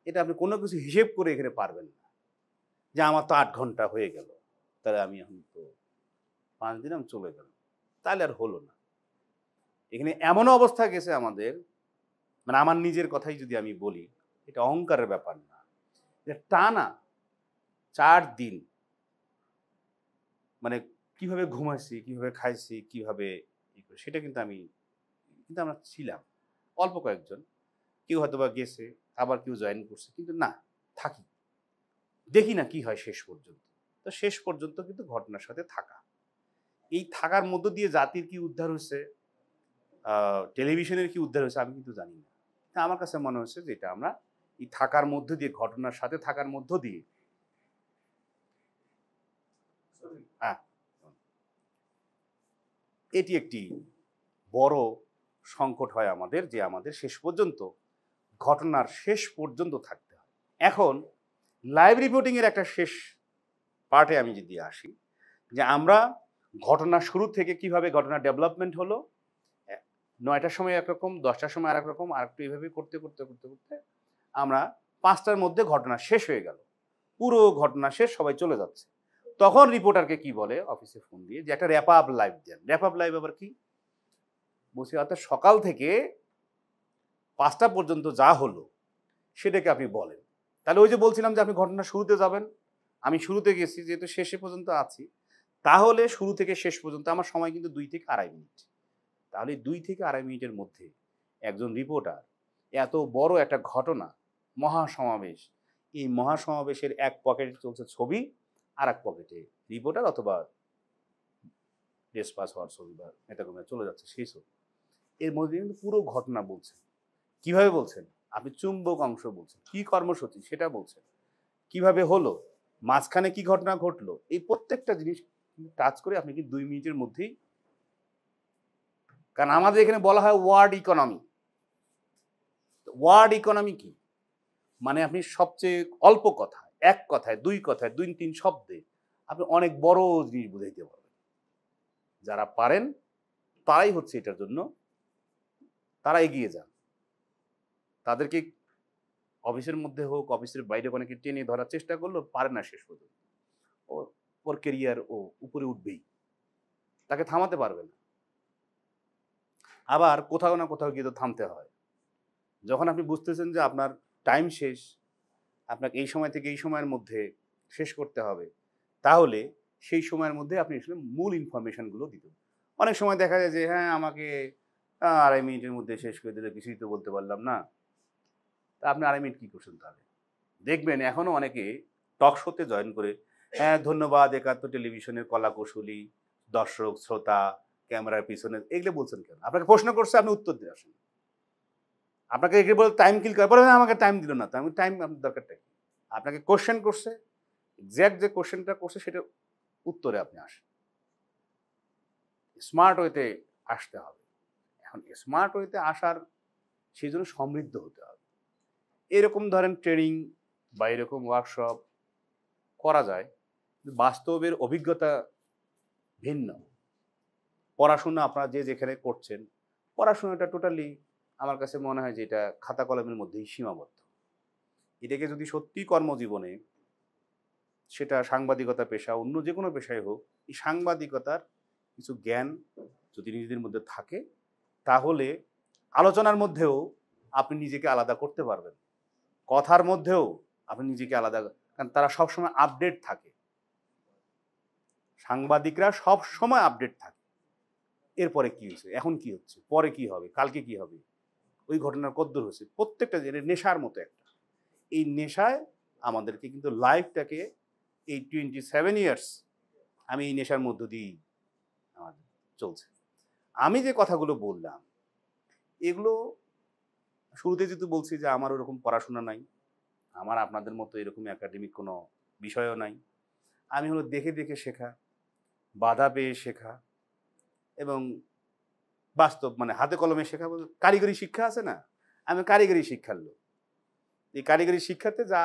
এটা আপনি কোনো কিছু হিসেব করে এখানে পারবেন না, যে আমার তো 8 ঘন্টা হয়ে গেল, তাহলে আমি এখন তো 5 দিন আমি চলে গেল, তাহলে আর হলো না। এখানে এমনও অবস্থা গেছে আমাদের, মানে আমার নিজের কথাই যদি আমি বলি, এটা অহংকারের ব্যাপার না, এটা টানা 4 দিন মানে কিভাবে ঘুমাইছি, কিভাবে খাইছি, কিভাবে সেটা কিন্তু আমরা ছিলাম অল্প কয়েকজন, কেউ হয়তো বা গেছে, আবার কেউ জয়েন করছে, কিন্তু না, থাকি, দেখি না কি হয় শেষ পর্যন্ত। তো শেষ পর্যন্ত কিন্তু ঘটনার সাথে থাকা, এই থাকার মধ্য দিয়ে জাতির কি উদ্ধার হয়েছে, টেলিভিশনের কি উদ্ধার হয়েছে, আমি কিন্তু জানি না। তা আমার কাছে মনে হচ্ছে যে এটা আমরা এই থাকার মধ্য দিয়ে, ঘটনার সাথে থাকার মধ্য দিয়ে, হ্যাঁ, এটি একটি বড় সংকট হয় আমাদের, যে আমাদের শেষ পর্যন্ত ঘটনার শেষ পর্যন্ত থাকতে হয়। এখন লাইভ রিপোর্টিং এর একটা শেষ পার্টে আমি যদি আসি, যে আমরা ঘটনা শুরু থেকে কিভাবে ঘটনা ডেভেলপমেন্ট হলো, 9টার সময় একরকম, 10টার সময় আর এক রকম, আর একটু এইভাবে করতে করতে করতে করতে আমরা 5টার মধ্যে ঘটনা শেষ হয়ে গেল, পুরো ঘটনা শেষ, সবাই চলে যাচ্ছে। তখন রিপোর্টারকে কি বলে, অফিসে ফোন দিয়ে, যে একটা র্যাপ আপ লাইভ দেন। র্যাপ আপ লাইভ আবার কি বলছি, অর্থাৎ সকাল থেকে 5টা পর্যন্ত যা হলো সেটাকে আপনি বলেন। তাহলে ওই যে বলছিলাম যে আপনি ঘটনা শুরুতে যাবেন, আমি শুরুতে গেছি, যেহেতু শেষে পর্যন্ত আছি, তাহলে শুরু থেকে শেষ পর্যন্ত আমার সময় কিন্তু 2 থেকে আড়াই মিনিট। তাহলে 2 থেকে আড়াই মিনিটের মধ্যে একজন রিপোর্টার এত বড় একটা ঘটনা, মহাসমাবেশ, এই মহাসমাবেশের এক পকেটে চলছে ছবি, আর এক পকেটে রিপোর্টার অথবা ডেস্ক পাস হওয়ার ছবি বা নেতাকর্মীরা চলে যাচ্ছে সেই ছবি, এর মধ্যে কিন্তু পুরো ঘটনা বলছেন। কিভাবে বলছেন, আপনি চুম্বক অংশ বলছেন, কি কর্মসূচি সেটা বলছেন, কিভাবে হলো, মাঝখানে কি ঘটনা ঘটলো, এই প্রত্যেকটা জিনিস টাচ করে আপনি কি 2 মিনিটের মধ্যেই, কারণ আমাদের এখানে বলা হয় ওয়ার্ড ইকোনমি। ওয়ার্ড ইকোনমি কি মানে, আপনি সবচেয়ে অল্প কথায়, এক কথায়, 2 কথায়, 2-3 শব্দে আপনি অনেক বড় জিনিস বুঝাইতে পারবেন। যারা পারেন তারাই হচ্ছে এটার জন্য, তারা এগিয়ে যান। তাদেরকে অফিসের মধ্যে হোক, অফিসের বাইরে অনেকে টেনে ধরার চেষ্টা করলো, পারে না শেষ পর্যন্ত। ওর কেরিয়ার ও উপরে উঠবেই, তাকে থামাতে পারবে না। আবার কোথাও না কোথাও গিয়ে তো থামতে হয়। যখন আপনি বুঝতেছেন যে আপনার টাইম শেষ, আপনাকে এই সময় থেকে এই সময়ের মধ্যে শেষ করতে হবে, তাহলে সেই সময়ের মধ্যে আপনি আসলে মূল ইনফরমেশনগুলো দিতেন। অনেক সময় দেখা যায় যে হ্যাঁ, আমাকে আড়াই মিনিটের মধ্যে শেষ করে দিলে, কিছুই তো বলতে পারলাম না। তা আপনি আড়াই মিনিট কী করছেন তাহলে? দেখবেন এখনও অনেকে টক শোতে জয়েন করে, হ্যাঁ ধন্যবাদ একাত্তর টেলিভিশনের কলাকুশলী, দর্শক, শ্রোতা, ক্যামেরার পিছনে, এগুলো বলছেন কেন? আপনাকে প্রশ্ন করছে, আপনি উত্তর দিয়ে আসেন। আপনাকে এগুলো বলে টাইম কিল করে, বলে আমাকে টাইম দিল না, তো আমি টাইম, আপনার দরকারটা কি? আপনাকে কোশ্চেন করছে, এক্স্যাক্ট যে কোশ্চেনটা করছে সেটার উত্তরে আপনি আসেন। স্মার্ট ওয়েতে আসতে হবে। এখন স্মার্ট ওয়েতে আসার সেই জন্য সমৃদ্ধ হতে হবে। এরকম ধরেন ট্রেনিং বা এরকম ওয়ার্কশপ করা যায়, বাস্তবের অভিজ্ঞতা ভিন্ন। পড়াশোনা আপনারা যে যেখানে করছেন, পড়াশোনাটা টোটালি আমার কাছে মনে হয় যে এটা খাতা কলমের মধ্যেই সীমাবদ্ধ। এটাকে যদি সত্যি কর্মজীবনে, সেটা সাংবাদিকতা পেশা, অন্য যে কোনো পেশায় হোক, এই সাংবাদিকতার কিছু জ্ঞান যদি নিজেদের মধ্যে থাকে, তাহলে আলোচনার মধ্যেও আপনি নিজেকে আলাদা করতে পারবেন, কথার মধ্যেও আপনি নিজেকে আলাদা, কারণ তারা সবসময় আপডেট থাকে, সাংবাদিকরা সব সময় আপডেট থাকে। এরপরে কি হয়েছে, এখন কি হচ্ছে, পরে কি হবে, কালকে কি হবে, ওই ঘটনার কদ্দূর হয়েছে, প্রত্যেকটা নেশার মতো একটা। এই নেশায় আমাদেরকে কিন্তু লাইফটাকে এই 27 ইয়ার্স আমি এই নেশার মধ্য দিয়েই আমাদের চলছে। আমি যে কথাগুলো বললাম এগুলো শুরুতে যেহেতু বলছি যে আমার ওরকম পড়াশোনা নাই, আমার আপনাদের মতো এরকম একাডেমিক কোনো বিষয়ও নাই। আমি হলো দেখে দেখে শেখা, বাধা পেয়ে শেখা, এবং বাস্তব মানে হাতে কলমে শেখা। কারিগরি শিক্ষা আছে না, আমি কারিগরি শিক্ষার লোক। এই কারিগরি শিক্ষাতে যা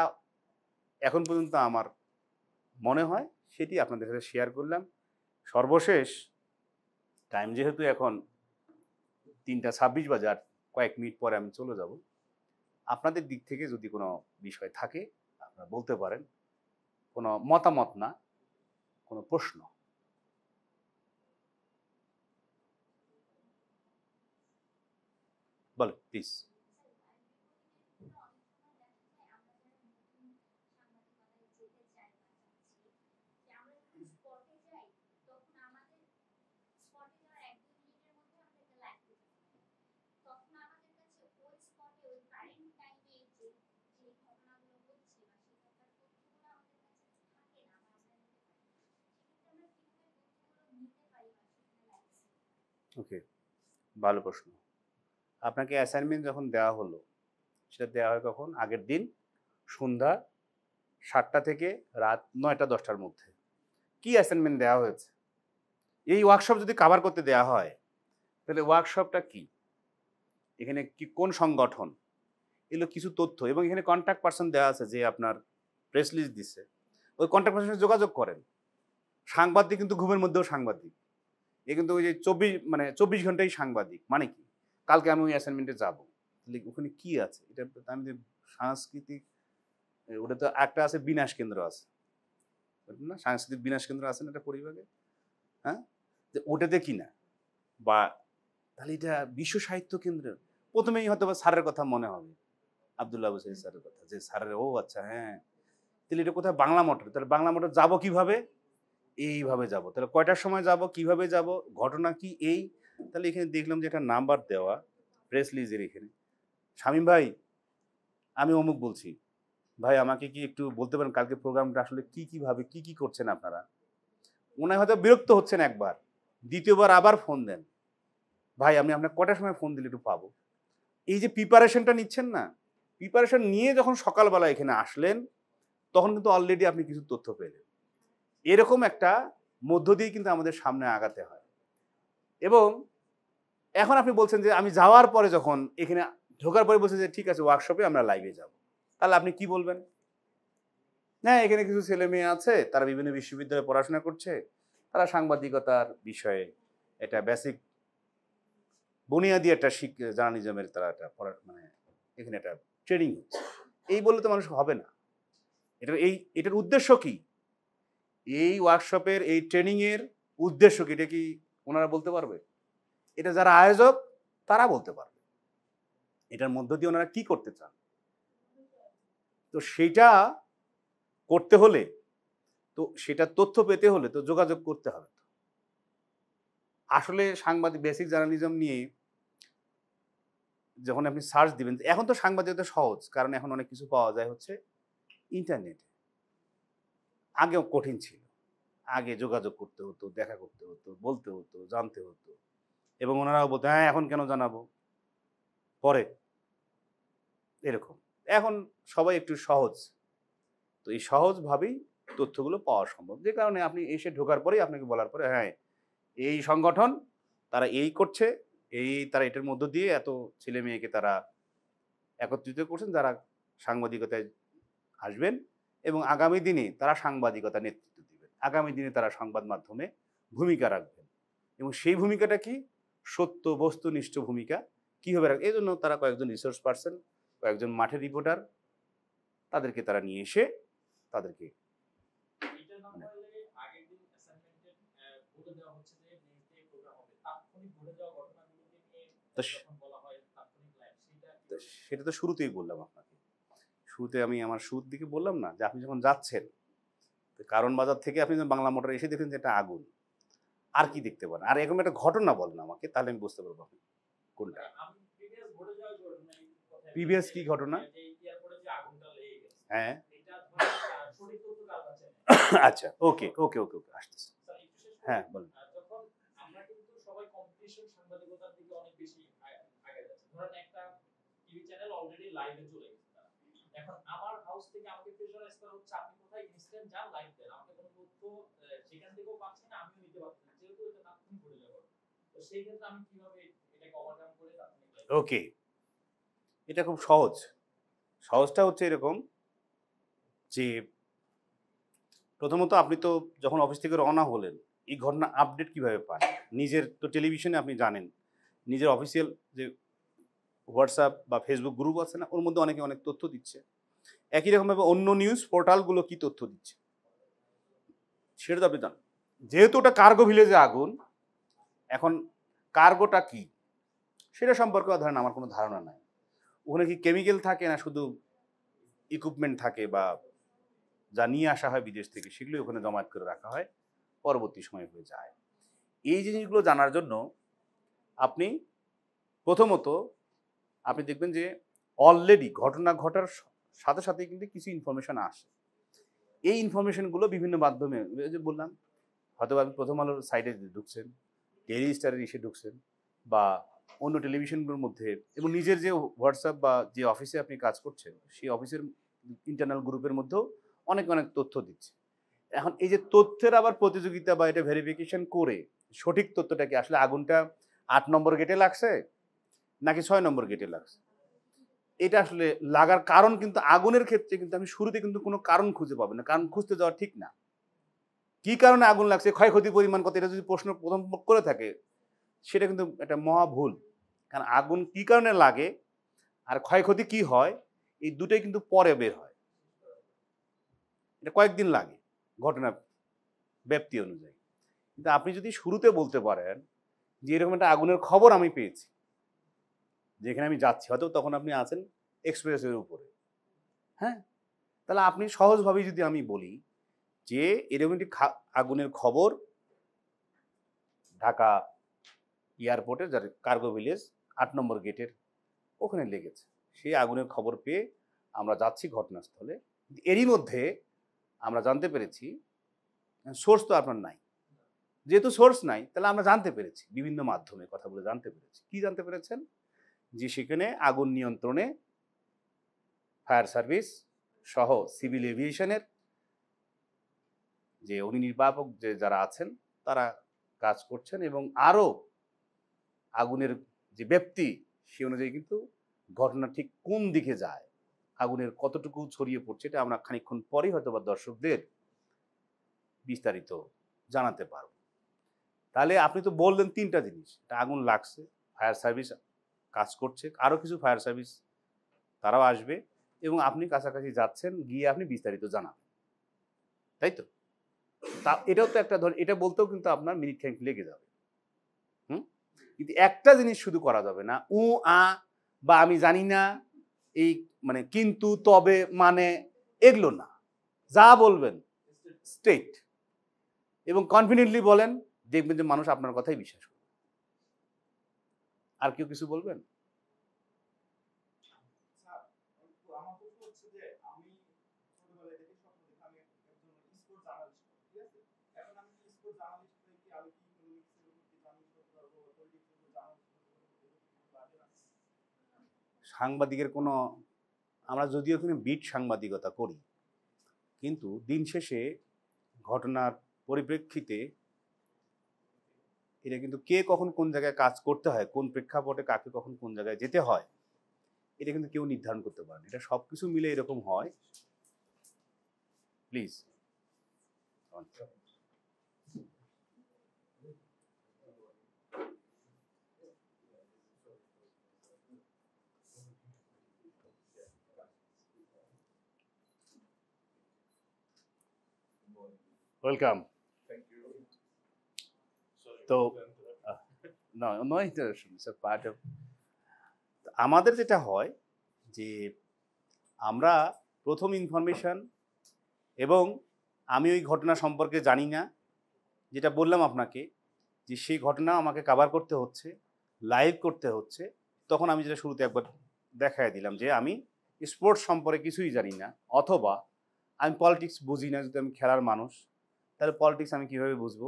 এখন পর্যন্ত আমার মনে হয় সেটি আপনাদের সাথে শেয়ার করলাম। সর্বশেষ টাইম যেহেতু এখন 3:26 বাজে, আর কয়েক মিনিট পরে আমি চলে যাব। আপনাদের দিক থেকে যদি কোনো বিষয় থাকে আপনারা বলতে পারেন, কোনো মতামত না, কোনো প্রশ্ন। বলো প্লিজ। ওকে, ভালো প্রশ্ন। আপনাকে অ্যাসাইনমেন্ট যখন দেওয়া হলো, সেটা দেওয়া হয় কখন? আগের দিন সন্ধ্যা 7টা থেকে রাত 9টা-10টার মধ্যে। কি অ্যাসাইনমেন্ট দেওয়া হয়েছে? এই ওয়ার্কশপ যদি কভার করতে দেওয়া হয় তাহলে ওয়ার্কশপটা কি, এখানে কি কোন সংগঠন, এগুলো কিছু তথ্য, এবং এখানে কন্ট্যাক্ট পার্সন দেওয়া আছে যে আপনার প্রেস লিস্ট দিচ্ছে, ওই কন্ট্যাক্ট পার্সনের সাথে যোগাযোগ করেন। সাংবাদিক কিন্তু ঘুমের মধ্যেও সাংবাদিক, এ কিন্তু ওই যে 24 ঘন্টাই সাংবাদিক। মানে কি, কালকে আমি ওই অ্যাসাইনমেন্টে যাবো, তাহলে ওখানে কি আছে, এটা আমি যে সাংস্কৃতিক, ওটা তো একটা আছে বিনাশ কেন্দ্র আছে না, সাংস্কৃতিক বিনাশ কেন্দ্র আছে না একটা পরিবারে, হ্যাঁ, যে ওটাতে কি না, বা তাহলে এটা বিশ্ব সাহিত্য কেন্দ্র। প্রথমেই হয়তো বা স্যারের কথা মনে হবে, আব্দুল্লাহ আবু সাঈদ স্যারের কথা, যে স্যারের, ও আচ্ছা হ্যাঁ, তাহলে এটা কোথায়, বাংলা মোটর, তাহলে বাংলা মোটর যাবো কিভাবে, এইভাবে যাব, তাহলে কয়টার সময় যাব, কিভাবে যাব, ঘটনা কি এই। তাহলে এখানে দেখলাম যে একটা নাম্বার দেওয়া প্রেস লিজের, এখানে শামীম ভাই আমি অমুক বলছি, ভাই আমাকে কি একটু বলতে পারেন কালকে প্রোগ্রামটা আসলে কি কিভাবে কি কি করছেন আপনারা। ওনায় হয়তো বিরক্ত হচ্ছেন একবার, দ্বিতীয়বার আবার ফোন দেন, ভাই আমি আপনার কটার সময় ফোন দিলে একটু পাবো। এই যে প্রিপারেশনটা নিচ্ছেন না, প্রিপারেশন নিয়ে যখন সকালবেলা এখানে আসলেন তখন কিন্তু অলরেডি আপনি কিছু তথ্য পেলেন। এরকম একটা মধ্য দিয়ে কিন্তু আমাদের সামনে আগাতে হয়। এবং এখন আপনি বলছেন যে আমি যাওয়ার পরে, যখন এখানে ঢোকার পরে বলছেন যে ঠিক আছে ওয়ার্কশপে আমরা লাইভে যাব, তাহলে আপনি কি বলবেন? হ্যাঁ, এখানে কিছু ছেলে মেয়ে আছে, তারা বিভিন্ন বিশ্ববিদ্যালয়ে পড়াশোনা করছে, তারা সাংবাদিকতার বিষয়ে এটা বেসিক বুনিয়াদি একটা জার্নালিজমের তারা একটা মানে এখানে একটা ট্রেনিং হচ্ছে, এই বললে তো মানুষ হবে না। এটার উদ্দেশ্য কি, এই ওয়ার্কশপের এই ট্রেনিংয়ের উদ্দেশ্য কি, এটা কি ওনারা বলতে পারবে? এটা যারা আয়োজক তারা বলতে পারবে এটার মধ্য দিয়ে ওনারা কি করতে চান। তো সেটা করতে হলে, তো সেটা তথ্য পেতে হলে তো যোগাযোগ করতে হবে। আসলে সাংবাদিক বেসিক জার্নালিজম নিয়ে যখন আপনি সার্চ দিবেন, এখন তো সাংবাদিকতা সহজ, কারণ এখন অনেক কিছু পাওয়া যায় হচ্ছে ইন্টারনেটে। আগেও কঠিন ছিল, আগে যোগাযোগ করতে হতো, দেখা করতে হতো, বলতে হতো, জানতে হতো, এবং ওনারাও বলতো হ্যাঁ এখন কেন জানাবো, পরে, এরকম। এখন সবাই একটু সহজ, তো এই সহজভাবেই তথ্যগুলো পাওয়া সম্ভব, যে কারণে আপনি এসে ঢোকার পরেই আপনাকে বলার পরে হ্যাঁ এই সংগঠন তারা এই করছে, তারা এটার মধ্য দিয়ে এত ছেলে মেয়েকে তারা একত্রিত করছেন যারা সাংবাদিকতায় আসবেন, এবং আগামী দিনে তারা সাংবাদিকতা নেতৃত্ব দিবেন, আগামী দিনে তারা সংবাদ মাধ্যমে ভূমিকা রাখবেন, এবং সেই ভূমিকাটা কি, সত্য বস্তুনিষ্ঠ ভূমিকা কীভাবে রাখবে, এই জন্য তারা কয়েকজন রিসোর্স পার্সন, কয়েকজন মাঠের রিপোর্টার, তাদেরকে তারা নিয়ে এসে তাদেরকে সেটা তো শুরুতেই বললাম আপনাকে, শুরুতে আমি আমার শুরুর দিকে বললাম না যে আপনি যখন যাচ্ছেন, কারণ বাজার থেকে আপনি যখন বাংলা মোটর এসে দেখেন যে এটা আগুন, আর কি দেখতে পারেন? আর এরকম একটা ঘটনা বলেন আমাকে, তাহলে আমি বুঝতে পারবো আপনি কোনটা। প্রিভিয়াস কি ঘটনা? হ্যাঁ। আচ্ছা, ওকে ওকে ওকে ওকে, আসতেছে। হ্যাঁ, বলেন। এখন আমার হাউস থেকে আমাকে প্রেশারাইজ করা হচ্ছে আপনি কোথায় ইনস্ট্যান্ট যান লাইভ দেন, আমাকে কোনো তথ্য সেখান থেকেও পাচ্ছি না, আমিও নিতে পারছি না, যেহেতু এটা তাৎক্ষণিক ঘটে যাবে। তো সেই ক্ষেত্রে আমি কিভাবে এটাকে ওভারকাম করে তাৎক্ষণিক লাইভ? ওকে, এটা খুব সহজ। সহজটা হচ্ছে এরকম যে প্রথমত আপনি তো যখন অফিস থেকে রওনা হলেন, এই ঘটনা আপডেট কিভাবে পান? নিজের তো টেলিভিশনে আপনি জানেন, নিজের অফিসিয়াল যে হোয়াটসঅ্যাপ বা ফেসবুক গ্রুপ আছে না, ওর মধ্যে অনেকে অনেক তথ্য দিচ্ছে। একই রকমভাবে অন্য নিউজ পোর্টালগুলো কি তথ্য দিচ্ছে সেটা তো আপনি জানেন। যেহেতু ওটা কার্গো ভিলেজে আগুন, এখন কার্গোটা কি সেটা সম্পর্কে ধরেন আমার কোনো ধারণা নাই। ওখানে কি কেমিক্যাল থাকে না শুধু ইকুইপমেন্ট থাকে, বা যা নিয়ে আসা হয় বিদেশ থেকে সেগুলোই ওখানে জমায়েত করে রাখা হয়, পরবর্তী সময় হয়ে যায়। এই জিনিসগুলো জানার জন্য আপনি প্রথমত আপনি দেখবেন যে অলরেডি ঘটনা ঘটার সাথে সাথে কিন্তু কিছু ইনফরমেশন আসে। এই ইনফরমেশনগুলো বিভিন্ন মাধ্যমে, যে বললাম, হয়তো আপনি প্রথম আলোর সাইডে ঢুকছেন, ডেইলি স্টারের এসে ঢুকছেন, বা অন্য টেলিভিশনগুলোর মধ্যে, এবং নিজের যে হোয়াটসঅ্যাপ বা যে অফিসে আপনি কাজ করছেন সেই অফিসের ইন্টারনাল গ্রুপের মধ্যেও অনেক অনেক তথ্য দিচ্ছে। এখন এই যে তথ্যের আবার প্রতিযোগিতা বা এটা ভেরিফিকেশন করে সঠিক তথ্যটা কি আসলে আগুনটা ৮ নম্বর গেটে লাগছে নাকি ৬ নম্বর গেটে লাগছে, এটা আসলে লাগার কারণ কিন্তু আগুনের ক্ষেত্রে কিন্তু আমি শুরুতে কিন্তু কোনো কারণ খুঁজে পাবো না, কারণ খুঁজতে যাওয়া ঠিক না। কি কারণে আগুন লাগছে, ক্ষয়ক্ষতির পরিমাণ কত, এটা যদি প্রশ্ন প্রথম করে থাকে সেটা কিন্তু একটা মহা ভুল। কারণ আগুন কি কারণে লাগে আর ক্ষয়ক্ষতি কি হয়, এই দুটোই কিন্তু পরে বের হয়। এটা কয়েকদিন লাগে ঘটনা ব্যাপ্তি অনুযায়ী। কিন্তু আপনি যদি শুরুতে বলতে পারেন যে এরকম একটা আগুনের খবর আমি পেয়েছি, যেখানে আমি যাচ্ছি, হয়তো তখন আপনি আছেন এক্সপ্রেসের উপরে, হ্যাঁ, তাহলে আপনি সহজভাবেই যদি আমি বলি যে এরকম একটি আগুনের খবর ঢাকা এয়ারপোর্টে, যার কার্গো ভিলেজ ৮ নম্বর গেটের ওখানে লেগেছে, সেই আগুনের খবর পেয়ে আমরা যাচ্ছি ঘটনাস্থলে। এরই মধ্যে আমরা জানতে পেরেছি, সোর্স তো আপনার নাই, যেহেতু সোর্স নাই তাহলে আমরা জানতে পেরেছি বিভিন্ন মাধ্যমে কথা বলে জানতে পেরেছি। কি জানতে পেরেছেন? যে সেখানে আগুন নিয়ন্ত্রণে ফায়ার সার্ভিস সহ সিভিল এভিয়েশনের যে অগ্নিনির্বাপক যে যারা আছেন তারা কাজ করছেন, এবং আরও আগুনের যে ব্যাপ্তি সে অনুযায়ী কিন্তু ঘটনা ঠিক কোন দিকে যায়, আগুনের কতটুকু ছড়িয়ে পড়ছে, এটা আমরা খানিকক্ষণ পরেই হয়তো বা দর্শকদের বিস্তারিত জানাতে পারব। তাহলে আপনি তো বললেন তিনটা জিনিস, এটা আগুন লাগছে, ফায়ার সার্ভিস কাজ করছে, আরও কিছু ফায়ার সার্ভিস তারাও আসবে, এবং আপনি কাছাকাছি যাচ্ছেন, গিয়ে আপনি বিস্তারিত জানাবেন, তাই তো? তা এটাও তো একটা, ধর এটা বলতেও কিন্তু আপনার মিনিট খানিক লেগে যাবে। কিন্তু একটা জিনিস শুধু করা যাবে না, বা আমি জানি না, এই মানে কিন্তু তবে মানে এগুলো না, যা বলবেন স্ট্রেট এবং কনফিডেন্টলি বলেন, দেখবেন যে মানুষ আপনার কথাই বিশ্বাস করবে। আর কেউ কিছু বলবেন? সাংবাদিকের কোনো, আমরা যদিও এখানে বিট সাংবাদিকতা করি, কিন্তু দিন শেষে ঘটনার পরিপ্রেক্ষিতে এটা কিন্তু কে কখন কোন জায়গায় কাজ করতে হয়, কোন প্রেক্ষাপটে কাকে কখন কোন জায়গায় যেতে হয়, এটা কিন্তু কেউ নির্ধারণ করতে পারে না। এটা সব কিছু মিলে এরকম হয়। প্লিজ। ওয়েলকাম। তো no interruption, it's a part of. আমাদের যেটা হয় যে আমরা প্রথম ইনফরমেশন, এবং আমি ওই ঘটনা সম্পর্কে জানি না, যেটা বললাম আপনাকে যে সেই ঘটনা আমাকে কভার করতে হচ্ছে, লাইভ করতে হচ্ছে, তখন আমি যেটা শুরুতে একবার দেখাই দিলাম যে আমি স্পোর্টস সম্পর্কে কিছুই জানি না, অথবা আমি পলিটিক্স বুঝি না। যদি আমি খেলার মানুষ, তাহলে পলিটিক্স আমি কীভাবে বুঝবো?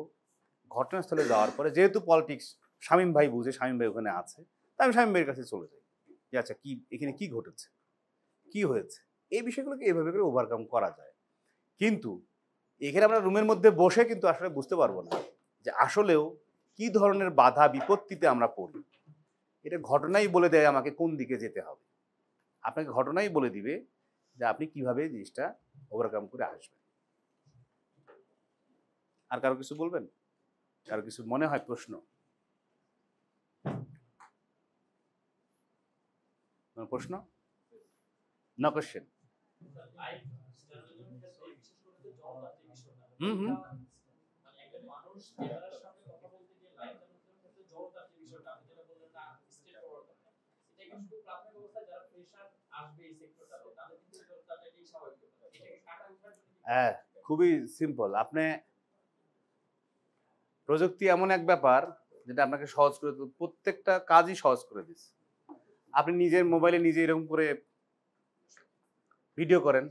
ঘটনাস্থলে যাওয়ার পরে যেহেতু পলিটিক্স শামীম ভাই বুঝে, শামীম ভাই ওখানে আছে, তা আমি শামীম ভাইয়ের কাছে চলে যাই যে আচ্ছা কি এখানে কি ঘটেছে, কি হয়েছে, এই বিষয়গুলোকে এভাবে করে ওভারকাম করা যায়। কিন্তু এখানে আমরা রুমের মধ্যে বসে কিন্তু আসলে বুঝতে পারবো না যে আসলেও কি ধরনের বাধা বিপত্তিতে আমরা পড়ি। এটা ঘটনাই বলে দেয় আমাকে কোন দিকে যেতে হবে। আপনাকে ঘটনাই বলে দিবে যে আপনি কিভাবে জিনিসটা ওভারকাম করে আসবেন। আর কারো কিছু বলবেন? কারো কিছু মনে হয় প্রশ্ন? প্রশ্ন? No question? হ্যাঁ, খুবই সিম্পল। আপনি প্রযুক্তি এমন এক ব্যাপার যেটা আপনাকে সহজ করে প্রত্যেকটা কাজই সহজ করে দিচ্ছে। আপনি নিজের মোবাইলে নিজে এরকম করে ভিডিও করেন,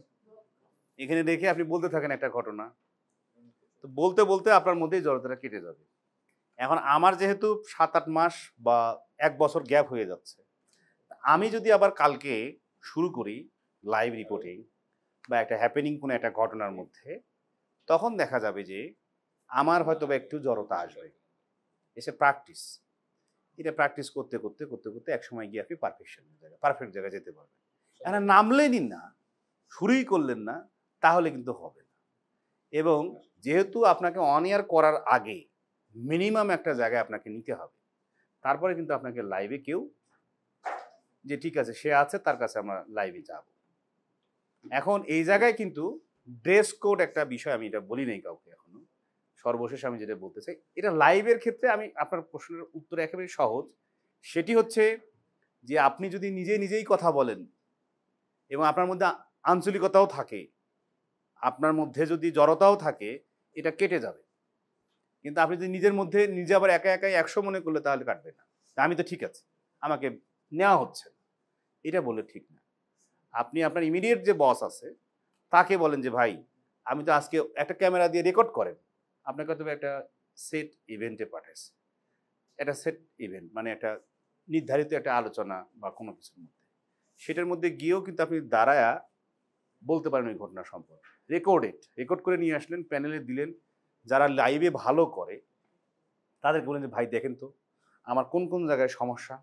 এখানে দেখে আপনি বলতে থাকেন একটা ঘটনা, তো বলতে বলতে আপনার মধ্যেই জড়তাটা কেটে যাবে। এখন আমার যেহেতু 7-8 মাস বা 1 বছর গ্যাপ হয়ে যাচ্ছে, আমি যদি আবার কালকে শুরু করি লাইভ রিপোর্টিং বা একটা হ্যাপেনিং কোনো একটা ঘটনার মধ্যে, তখন দেখা যাবে যে আমার হয়তো বা একটু জড়তা আসবে। এসে প্র্যাকটিস, এটা প্র্যাকটিস করতে করতে করতে করতে এক সময় গিয়ে আপনি পারফেক্ট জায়গায় যেতে পারবেন। এখন নামলেনই না, শুরুই করলেন না, তাহলে কিন্তু হবে না। এবং যেহেতু আপনাকে অন এয়ার করার আগে মিনিমাম একটা জায়গায় আপনাকে নিতে হবে, তারপরে কিন্তু আপনাকে লাইভে কেউ যে ঠিক আছে সে আছে তার কাছে আমরা লাইভে যাব। এখন এই জায়গায় কিন্তু ড্রেস কোড একটা বিষয়, আমি এটা বলি নাই কাউকে এখনো। সর্বশেষ আমি যেটা বলতে চাই, এটা লাইভের ক্ষেত্রে আমি আপনার প্রশ্নের উত্তর একেবারে সহজ। সেটি হচ্ছে যে আপনি যদি নিজেই কথা বলেন এবং আপনার মধ্যে আঞ্চলিকতাও থাকে, আপনার মধ্যে যদি জড়তাও থাকে, এটা কেটে যাবে। কিন্তু আপনি যদি নিজের মধ্যে নিজে আবার একাই 100 মনে করলে তাহলে কাটবে না। আমি তো ঠিক আছে, আমাকে নেওয়া হচ্ছে না, এটা বলে ঠিক না। আপনি আপনার ইমিডিয়েট যে বস আছে তাকে বলেন যে ভাই আমি তো আজকে একটা ক্যামেরা দিয়ে রেকর্ড করেন, আপনাকে হয়তো একটা সেট ইভেন্টে পাঠাইছে, একটা সেট ইভেন্ট মানে একটা নির্ধারিত একটা আলোচনা বা কোনো কিছুর মধ্যে, সেটার মধ্যে গিয়েও কিন্তু আপনি দাঁড়ায়া বলতে পারেন ওই ঘটনা সম্পর্কে। রেকর্ড করে নিয়ে আসলেন, প্যানেলে দিলেন, যারা লাইভে ভালো করে তাদেরকে বলেন যে ভাই দেখেন তো আমার কোন কোন জায়গায় সমস্যা,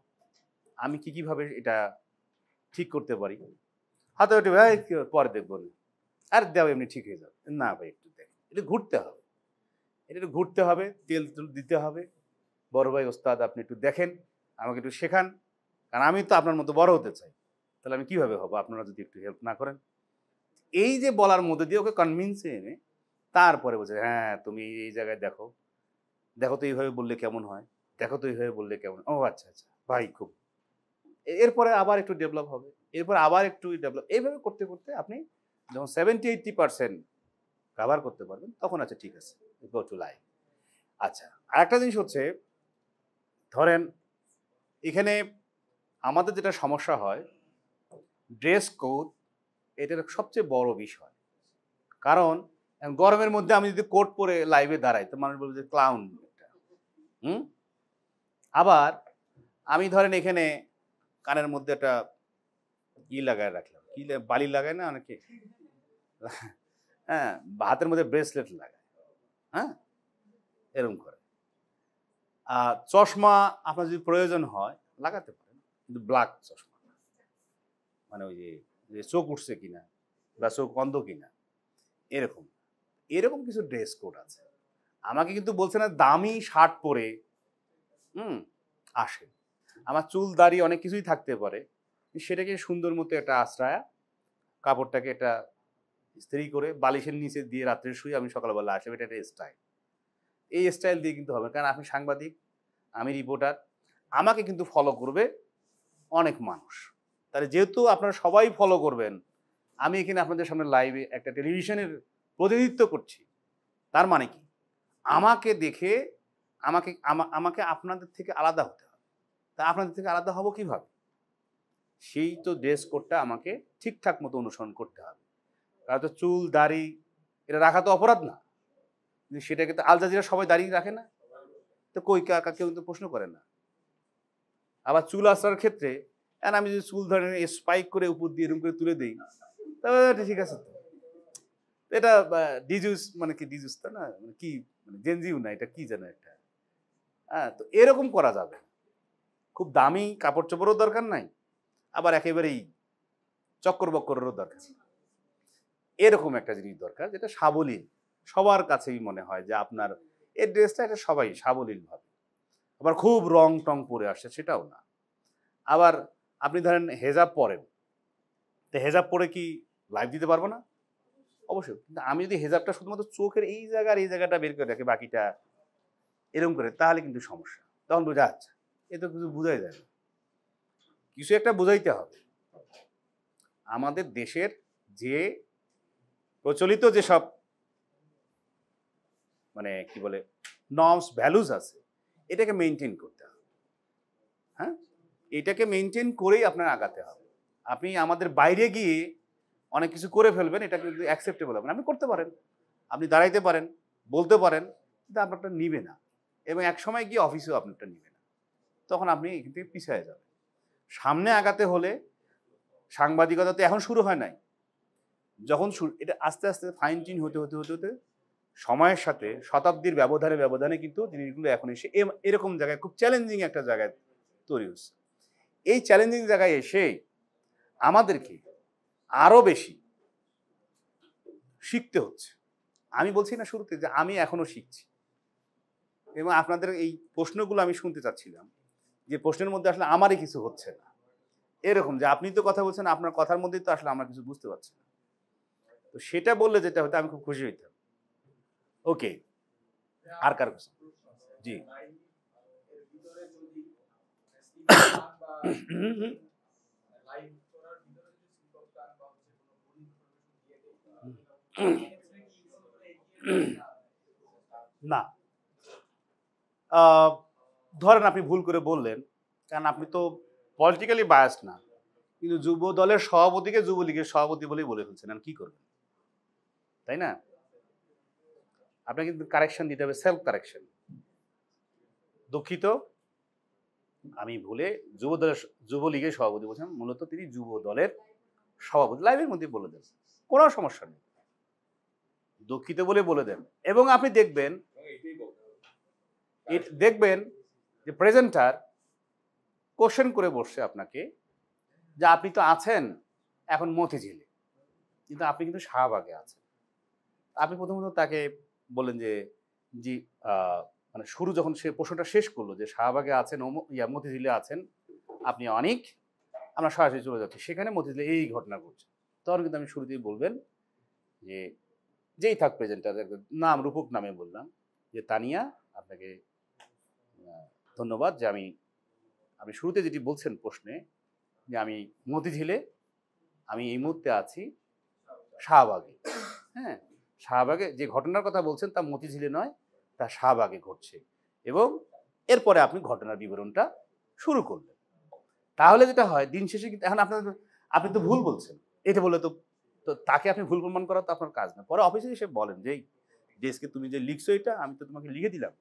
আমি কীভাবে এটা ঠিক করতে পারি। হাতে ওঠে ভাই পরে দেখবো না, আর দেও এমনি ঠিক হয়ে যাবে না ভাই, একটু দেখেন, এটা ঘুরতে হবে, এটা একটু ঘুরতে হবে, তেল দিতে হবে। বড় ভাই ওস্তাদ আপনি একটু দেখেন, আমাকে একটু শেখান, কারণ আমি তো আপনার মতো বড় হতে চাই, তাহলে আমি কিভাবে হবো আপনারা যদি একটু হেল্প না করেন। এই যে বলার মধ্যে দিয়ে ওকে কনভিন্সে এনে তারপরে বলছে হ্যাঁ তুমি এই জায়গায় দেখো তো এইভাবে বললে কেমন হয়, দেখো তো এইভাবে বললে কেমন, ও আচ্ছা আচ্ছা ভাই খুব, এরপরে আবার একটু ডেভেলপ হবে, এরপর আবার একটু ডেভেলপ, এইভাবে করতে করতে আপনি যখন 70-80% কভার করতে পারবেন তখন আচ্ছা ঠিক আছে গো টু লাইভ। আচ্ছা, আরেকটা জিনিস হচ্ছে, ধরেন এখানে আমাদের যেটা সমস্যা হয় ড্রেস কোড, এটার সবচেয়ে বড় বিষয়। কারণ গরমের মধ্যে আমি যদি কোট পরে লাইভে দাঁড়াই তো মানুষ বলবে যে ক্লাউন একটা। আবার আমি ধরেন এখানে কানের মধ্যে একটা লাগায় রাখলাম, বালি লাগায় না অনেকে, হ্যাঁ, হাতের মধ্যে ব্রেসলেট লাগায়, হ্যাঁ এরকম করে। চশমা আপনার যদি প্রয়োজন হয় লাগাতে পারেন, কিন্তু ব্ল্যাক চশমা, মানে ওই যে চোখ উঠছে কিনা বা চোখ অন্ধ কিনা এরকম এরকম কিছু ড্রেস কোড আছে। আমাকে কিন্তু বলছে না দামি শার্ট পরে আসে, আমার চুল দাড়ি অনেক কিছুই থাকতে পারে, সেটাকে সুন্দর মতো একটা আশ্রয়া কাপড়টাকে একটা ইস্ত্রি করে বালিশের নিচে দিয়ে রাত্রে শুয়ে আমি সকালবেলা আসলাম, এটা একটা স্টাইল। এই স্টাইল দিয়ে কিন্তু হবে, কারণ আপনি সাংবাদিক, আমি রিপোর্টার, আমাকে কিন্তু ফলো করবে অনেক মানুষ। তাহলে যেহেতু আপনারা সবাই ফলো করবেন, আমি এখানে আপনাদের সামনে লাইভে একটা টেলিভিশনের প্রতিনিধিত্ব করছি, তার মানে কি আমাকে দেখে আমাকে আপনাদের থেকে আলাদা হতে হবে। তা আপনাদের থেকে আলাদা হব কিভাবে? সেই তো ড্রেস কোডটা আমাকে ঠিকঠাক মতো অনুসরণ করতে হবে। কারণ তো চুল দাড়ি এটা রাখা তো অপরাধ না, কিন্তু সেটাকে তো আল জাজিরা সবাই দাঁড়িয়ে রাখে না, তো কই কাকা কেউ কিন্তু প্রশ্ন করে না। আবার চুল আসার ক্ষেত্রে আমি যদি চুল ধরে স্পাইক করে উপর দিয়ে এরকম করে তুলে দিই, তাহলে ঠিক আছে। তো এটা ডিজুস মানে কি ডিজুস তা না, মানে কি মানে জেনজিও না, এটা কি জানো একটা। হ্যাঁ, তো এরকম করা যাবে। খুব দামি কাপড় চোপড়ও দরকার নাই, আবার একেবারেই চক্কর বক্করেরও দরকার। এরকম একটা জিনিস দরকার যেটা সাবলীল, সবার কাছেই মনে হয় যে আপনার এই ড্রেসটা এটা সবাই সাবলীল ভাবে। আবার খুব রং টং পরে আসে সেটাও না। আবার আপনি ধরেন হেজাব পরেন, তো হেজাব পরে কি লাইভ দিতে পারবো না? অবশ্যই। কিন্তু আমি যদি হেজাবটা শুধুমাত্র চোখের এই জায়গার এই জায়গাটা বের করে রাখি, বাকিটা এরকম করে, তাহলে কিন্তু সমস্যা। তখন বোঝা যাচ্ছে এ তো কিছু বোঝাই যায় না। কিছু একটা বোঝাইতে হবে। আমাদের দেশের যে প্রচলিত যেসব মানে কি বলে নর্মস ভ্যালুজ আছে, এটাকে মেনটেন করতে হবে। হ্যাঁ, এটাকে মেনটেন করেই আপনার আগাতে হবে। আপনি আমাদের বাইরে গিয়ে অনেক কিছু করে ফেলবেন, এটা কিন্তু অ্যাকসেপ্টেবল হবে না। আপনি করতে পারেন, আপনি দাঁড়াইতে পারেন, বলতে পারেন, কিন্তু আপনারটা নিবে না, এবং এক সময় গিয়ে অফিসেও আপনারটা নিবে না। তখন আপনি এখান থেকে পিছিয়ে যাবেন। সামনে আগাতে হলে সাংবাদিকতা তো এখন শুরু হয় নাই, যখন এটা আস্তে আস্তে ফাইন টিউন হতে হতে হতে হতে সময়ের সাথে শতাব্দীর ব্যবধানে কিন্তু জিনিসগুলো এখন এসে এরকম জায়গায় খুব চ্যালেঞ্জিং একটা জায়গায় তৈরি হচ্ছে। এই চ্যালেঞ্জিং জায়গায় এসে আমাদেরকে আরো বেশি শিখতে হচ্ছে। আমি বলছি না শুরুতে যে আমি এখনো শিখছি, এবং আপনাদের এই প্রশ্নগুলো আমি শুনতে চাচ্ছিলাম যে প্রশ্নের মধ্যে আসলে আমারই কিছু হচ্ছে না, এরকম যে আপনি তো কথা বলছেন, আপনার কথার মধ্যেই তো আসলে আমরা কিছু বুঝতে পারছি না। তো সেটা বললে যেটা হতো আমি খুব খুশি হইতাম। ওকে, আর কার কথা? জি। না, ধরেন আপনি ভুল করে বললেন, কারণ আপনি তো পলিটিক্যালি বায়াস না, কিন্তু যুব দলের সভাপতিকে যুবলীগের সভাপতি বলেই বলে ফেলছেন, আর কি করবেন, তাই না? আপনাকে কিন্তু কারেকশন দিতে হবে, সেলফ কারেকশন। দুঃখিত, আমি ভুলে যুবলীগের সভাপতি বলছেন, মূলত তিনি যুব দলের সভাপতি। লাইভের মধ্যে বলে দেন, কোনো সমস্যা নেই, দুঃখিত বলে বলে দেন। এবং আপনি দেখবেন যে প্রেজেন্টার কোশ্চেন করে বসছে আপনাকে, যে আপনি তো আছেন এখন মতিঝিলে, কিন্তু আপনি কিন্তু শাহবাগে আছেন। আপনি প্রথমত তাকে বললেন যে জি, মানে শুরু যখন সে প্রশ্নটা শেষ করলো যে শাহবাগে আছেন, মতিঝিলে আছেন আপনি অনেক, আমরা সরাসরি চলে যাচ্ছি সেখানে, মতিঝিলে এই ঘটনা ঘটছে। তখন কিন্তু আমি শুরুতেই বলবেন যে যেই থাক প্রেজেন্টার, নাম রূপক নামে বললাম যে তানিয়া, আপনাকে ধন্যবাদ যে আপনি শুরুতে যেটি বলছেন প্রশ্নে, যে আমি মতিঝিলে, আমি এই মুহূর্তে আছি শাহবাগে। হ্যাঁ, শাহবাগে যে ঘটনার কথা বলছেন তা মতিঝিলে নয়, তা শাহবাগে ঘটছে। এবং এরপরে আপনি ঘটনার বিবরণটা শুরু করলেন। তাহলে যেটা হয় দিন শেষে কিন্তু এখন আপনি তো ভুল বলছেন, এটা বলে তো তাকে আপনি ভুল প্রমাণ করা তো আপনার কাজ না। পরে অফিসে এসে বলেন যে ডেস্কে তুমি যে লিখছো এটা আমি তো তোমাকে লিখে দিলাম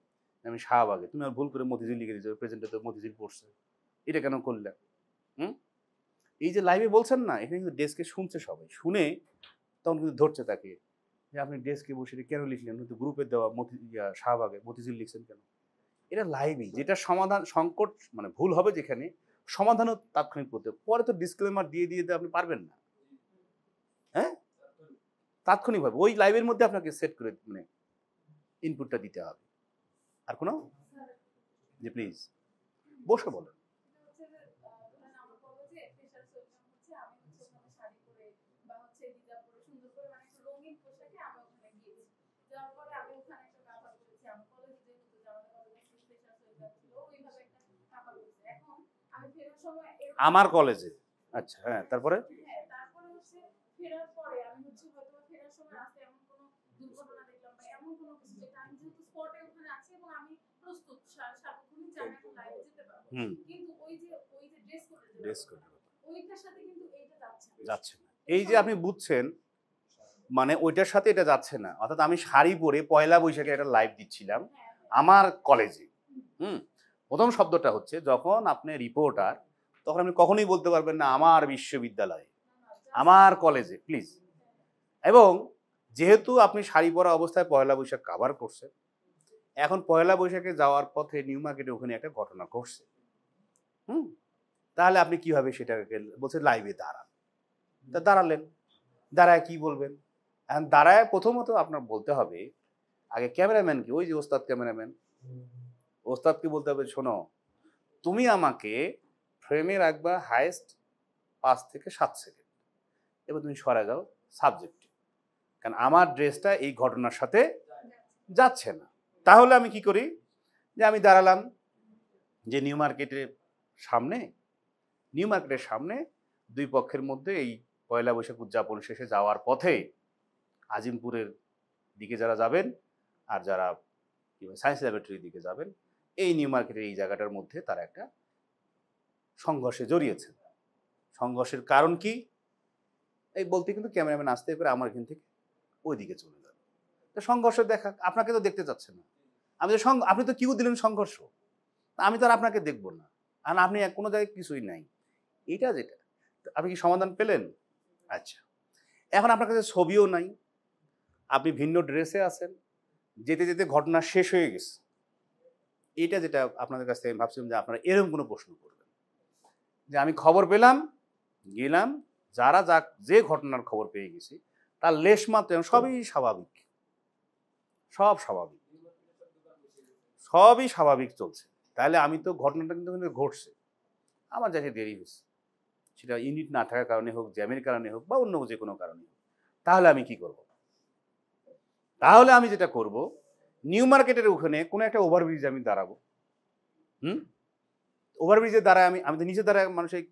আমি শাহবাগে, তুমি আর ভুল করে মতিঝিল লিখে দিচ্ছ, প্রেজেন্টে তো মতিঝিল পড়ছে, এটা কেন করলে? এই যে লাইভে বলছেন না, এখানে কিন্তু ডেস্কে শুনছে সবাই, শুনে তখন কিন্তু ধরছে তাকে যে আপনি ডেস্কে বসে কেন লিখলেন, কিন্তু গ্রুপে দেওয়া শাহবাগে মতিঝিল লিখছেন কেন? এটা লাইভই, যেটা সমাধান সংকট মানে ভুল হবে যেখানে, সমাধানও তাৎক্ষণিক করতে, পরে তো ডিসক্লেমার দিয়ে আপনি পারবেন না। হ্যাঁ, তাৎক্ষণিকভাবে ওই লাইভের মধ্যে আপনাকে সেট করে মানে ইনপুটটা দিতে হবে। আর কোনো জি প্লিজ বসে বলেন। আমার কলেজে, আচ্ছা, হ্যাঁ, তারপরে কোনো কিছু যেটা আমি যেহেতু স্পটে ওখানে আছি এবং আমি প্রস্তুত সার্বক্ষণিক যে আমি এখন লাইভে যেতে পারবো, কিন্তু ওই যে ড্রেস কোড ওইটার সাথে কিন্তু এইটা যাচ্ছে না। এই যে আপনি বুঝছেন, মানে ওইটার সাথে এটা যাচ্ছে না। অর্থাৎ আমি শাড়ি পরে পয়লা বৈশাখে একটা লাইভ দিচ্ছিলাম আমার কলেজে। প্রথম শব্দটা হচ্ছে যখন আপনি রিপোর্টার, তখন আপনি কখনোই বলতে পারবেন না আমার বিশ্ববিদ্যালয়ে, আমার কলেজে, প্লিজ। এবং যেহেতু আপনি শাড়ি পরা অবস্থায় পয়লা বৈশাখ কাভার করছেন, এখন পয়লা বৈশাখে যাওয়ার পথে নিউ মার্কেটে ওখানে একটা ঘটনা ঘটছে, তাহলে আপনি কিভাবে সেটাকে বলছে লাইভে দাঁড়ান, তা দাঁড়ালেন, দাঁড়ায় কি বলবেন? এখন দাঁড়ায় প্রথমত আপনার বলতে হবে আগে ক্যামেরাম্যানকে, ওই যে ওস্তাদ ক্যামেরাম্যান, ওস্তাদকে বলতে হবে শোনো তুমি আমাকে ফ্রেমে রাখবা হাইয়েস্ট 5 থেকে 7 সেকেন্ড, এবার তুমি সরে যাও সাবজেক্টে, কারণ আমার ড্রেসটা এই ঘটনার সাথে যাচ্ছে না। তাহলে আমি কি করি, যে আমি দাঁড়ালাম যে নিউ মার্কেটের সামনে দুই পক্ষের মধ্যে এই পয়লা বৈশাখ উদযাপন শেষে যাওয়ার পথে আজিমপুরের দিকে যারা যাবেন আর যারা সায়েন্স ল্যাবরেটরির দিকে যাবেন, এই নিউ মার্কেটের এই জায়গাটার মধ্যে তারা একটা সংঘর্ষে জড়িয়েছে। সংঘর্ষের কারণ কি এই বলতে কিন্তু ক্যামেরাম্যান আসতে করে আমার এখান থেকে ওই দিকে চলে যাবে। তো সংঘর্ষ দেখা আপনাকে তো দেখতে চাচ্ছে না, আপনি তো কিউ দিলেন সংঘর্ষ, আমি তো আর আপনাকে দেখবো না, আর আপনি কোনো জায়গায় কিছুই নাই। এটা যেটা আপনি কি সমাধান পেলেন? আচ্ছা, এখন আপনার কাছে ছবিও নাই, আপনি ভিন্ন ড্রেসে আছেন, যেতে যেতে ঘটনা শেষ হয়ে গেছে। এটা যেটা আপনাদের কাছ থেকে ভাবছিলাম যে আপনারা এরকম কোনো প্রশ্ন করবেন, যে আমি খবর পেলাম, গেলাম, যারা যে ঘটনার খবর পেয়ে গেছি তার লেশ মাত্র সবই স্বাভাবিক, সবই স্বাভাবিক চলছে, তাহলে আমি তো ঘটনাটা কিন্তু ঘটছে, আমার যাকে দেরি হয়েছে, সেটা ইউনিট না থাকার কারণে হোক, জ্যামের কারণে হোক, বা অন্য যে কোনো কারণে হোক, তাহলে আমি কি করব? তাহলে আমি যেটা করব, নিউ মার্কেটের ওখানে কোনো একটা ওভারব্রিজ আমি দাঁড়াবো। ওভারব্রিজের দ্বারা আমি তো নিচে দ্বারা মানুষের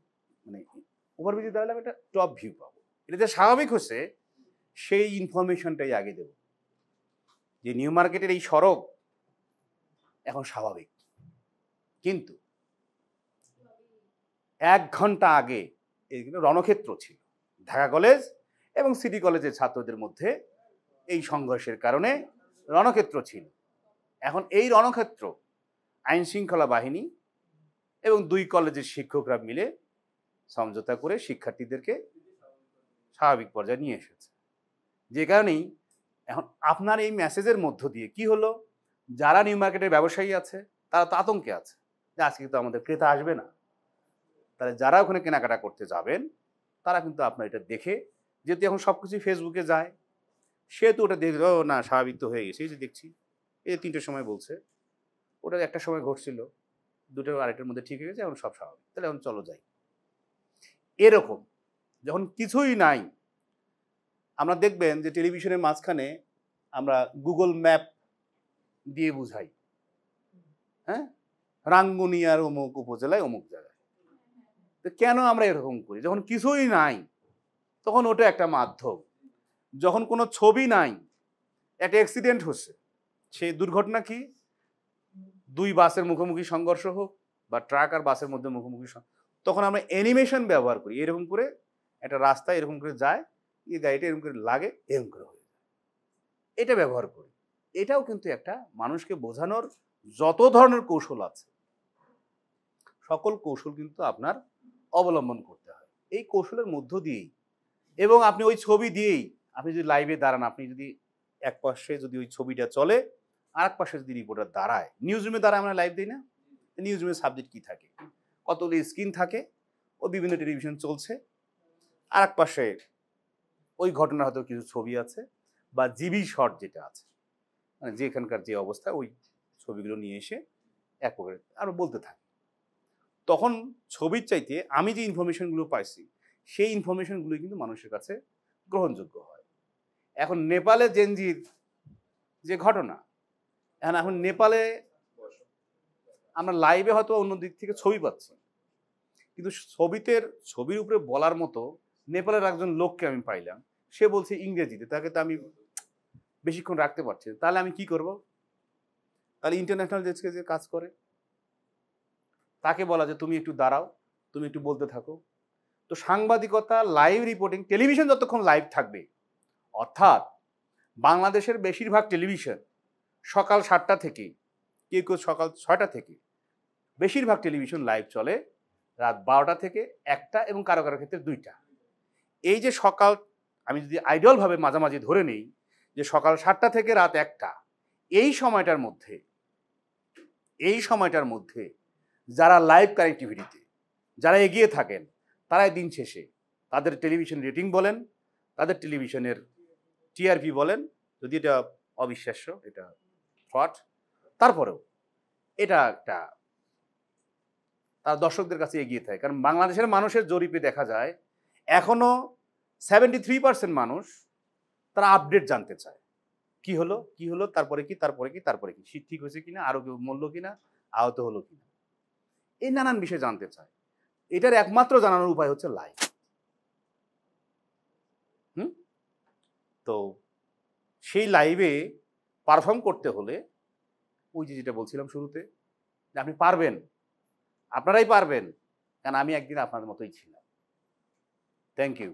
মানে ওভারব্রিজে দাঁড়ালে আমি একটা টপ ভিউ পাবো। এটা যে স্বাভাবিক হচ্ছে সেই ইনফরমেশনটাই আগে দেব, যে নিউ মার্কেটের এই সড়ক এখন স্বাভাবিক, কিন্তু 1 ঘন্টা আগে এইগুলো রণক্ষেত্র ছিল, ঢাকা কলেজ এবং সিটি কলেজের ছাত্রদের মধ্যে এই সংঘর্ষের কারণে রণক্ষেত্র ছিল। এখন এই রণক্ষেত্র আইন শৃঙ্খলা বাহিনী এবং 2 কলেজের শিক্ষকরা মিলে সমঝোতা করে শিক্ষার্থীদেরকে স্বাভাবিক পর্যায়ে নিয়ে এসেছে। যে কারণেই এখন আপনার এই মেসেজের মধ্য দিয়ে কি হলো, যারা নিউ মার্কেটের ব্যবসায়ী আছে তারা তো আতঙ্কে আছে যে আজকে তো আমাদের ক্রেতা আসবে না, তাহলে যারা ওখানে কেনাকাটা করতে যাবেন তারা কিন্তু আপনার এটা দেখে, যেহেতু এখন সব কিছুই ফেসবুকে যায়, সেহেতু ওটা দেখবে ও না স্বাভাবিক তো হয়ে গেছে, এই যে দেখছি এই 3টের সময় বলছে, ওটা একটা সময় ঘটছিল, 2টা আরেকটার মধ্যে ঠিক হয়ে গেছে, এখন সব স্বাভাবিক, তাহলে এখন চলো যাই। এরকম যখন কিছুই নাই, আমরা দেখবেন যে টেলিভিশনের মাঝখানে আমরা গুগল ম্যাপ দিয়ে বুঝাই, হ্যাঁ, রাঙ্গুনিয়ার অমুক উপজেলায় অমুক জায়গায়। তো কেন আমরা এরকম করি? যখন কিছুই নাই তখন ওটা একটা মাধ্যম, যখন কোনো ছবি নাই, একটা অ্যাক্সিডেন্ট হচ্ছে, সেই দুর্ঘটনা কি 2 বাসের মুখোমুখি সংঘর্ষ হোক বা ট্রাক আর বাসের মধ্যে মুখোমুখি, তখন আমরা অ্যানিমেশন ব্যবহার করি, এরকম করে একটা রাস্তায় এরকম করে যায়, এই গাড়িটা এরকম করে লাগে, এরকম করে হয়ে যায়, এটা ব্যবহার করি। এটাও কিন্তু একটা মানুষকে বোঝানোর যত ধরনের কৌশল আছে, সকল কৌশল কিন্তু আপনার অবলম্বন করতে হয় এই কৌশলের মধ্য দিয়েই। এবং আপনি ওই ছবি দিয়েই আপনি যদি লাইভে দাঁড়ান, আপনি যদি এক পাশে যদি ওই ছবিটা চলে, আর এক পাশে যদি রিপোর্টার দাঁড়ায়, নিউজ রুমে দাঁড়ায় আমরা লাইভ দিই না, নিউজ রুমের সাবজেক্ট কি থাকে, কতগুলো স্ক্রিন থাকে, ও বিভিন্ন টেলিভিশন চলছে, আর এক পাশে ওই ঘটনার হয়তো কিছু ছবি আছে বা জিবি শট যেটা আছে, মানে যেখানকার যে অবস্থা ওই ছবিগুলো নিয়ে এসে এক প্রকারে আরো বলতে থাকে। তখন ছবির চাইতে আমি যে ইনফরমেশনগুলো পাইছি সেই ইনফরমেশনগুলো কিন্তু মানুষের কাছে গ্রহণযোগ্য হয়। এখন নেপালে জেনজির যে ঘটনা, এখন নেপালে আমরা লাইভে হয়তো অন্য দিক থেকে ছবি পাচ্ছি, কিন্তু ছবির উপরে বলার মতো নেপালের একজন লোককে আমি পাইলাম, সে বলছে ইংরেজিতে, তাকে তো আমি বেশিক্ষণ রাখতে পারছি না, তাহলে আমি কি করব? তাহলে ইন্টারন্যাশনাল ডেস্কে যে কাজ করে তাকে বলা যে তুমি একটু দাঁড়াও, তুমি একটু বলতে থাকো। তো সাংবাদিকতা, লাইভ রিপোর্টিং, টেলিভিশন যতক্ষণ লাইভ থাকবে, অর্থাৎ বাংলাদেশের বেশিরভাগ টেলিভিশন সকাল 7টা থেকে, কেউ কেউ সকাল 6টা থেকে, বেশিরভাগ টেলিভিশন লাইভ চলে রাত 12টা থেকে 1টা এবং কারো কারো ক্ষেত্রে 2টা। এই যে সকাল, আমি যদি আইডিয়ালভাবে মাঝামাঝি ধরে নেই যে সকাল 7টা থেকে রাত 1টা, এই সময়টার মধ্যে যারা লাইভ কানেক্টিভিটিতে যারা এগিয়ে থাকেন, তারাই দিন শেষে তাদের টেলিভিশন রেটিং বলেন, তাদের টেলিভিশনের টিআরপি বলেন, যদি এটা অবিশ্বাস্য, এটা ফ্রড, তারপরেও এটা একটা তার দর্শকদের কাছে এগিয়ে থাকে। কারণ বাংলাদেশের মানুষের জরিপে দেখা যায় এখনো 73% মানুষ তারা আপডেট জানতে চায়। কি হলো, তারপরে কি, শীত ঠিক হয়েছে কিনা, আরো কেউ মরল কিনা, আহত হলো কিনা, এই নানান বিষয় জানতে চায়। এটার একমাত্র জানানোর উপায় হচ্ছে লাইভ। তো সেই লাইভে পারফর্ম করতে হলে ওই যে যেটা বলছিলাম শুরুতে, যে আপনি পারবেন, আপনারাই পারবেন, কারণ আমি একদিন আপনাদের মতোই ছিলাম। Thank you.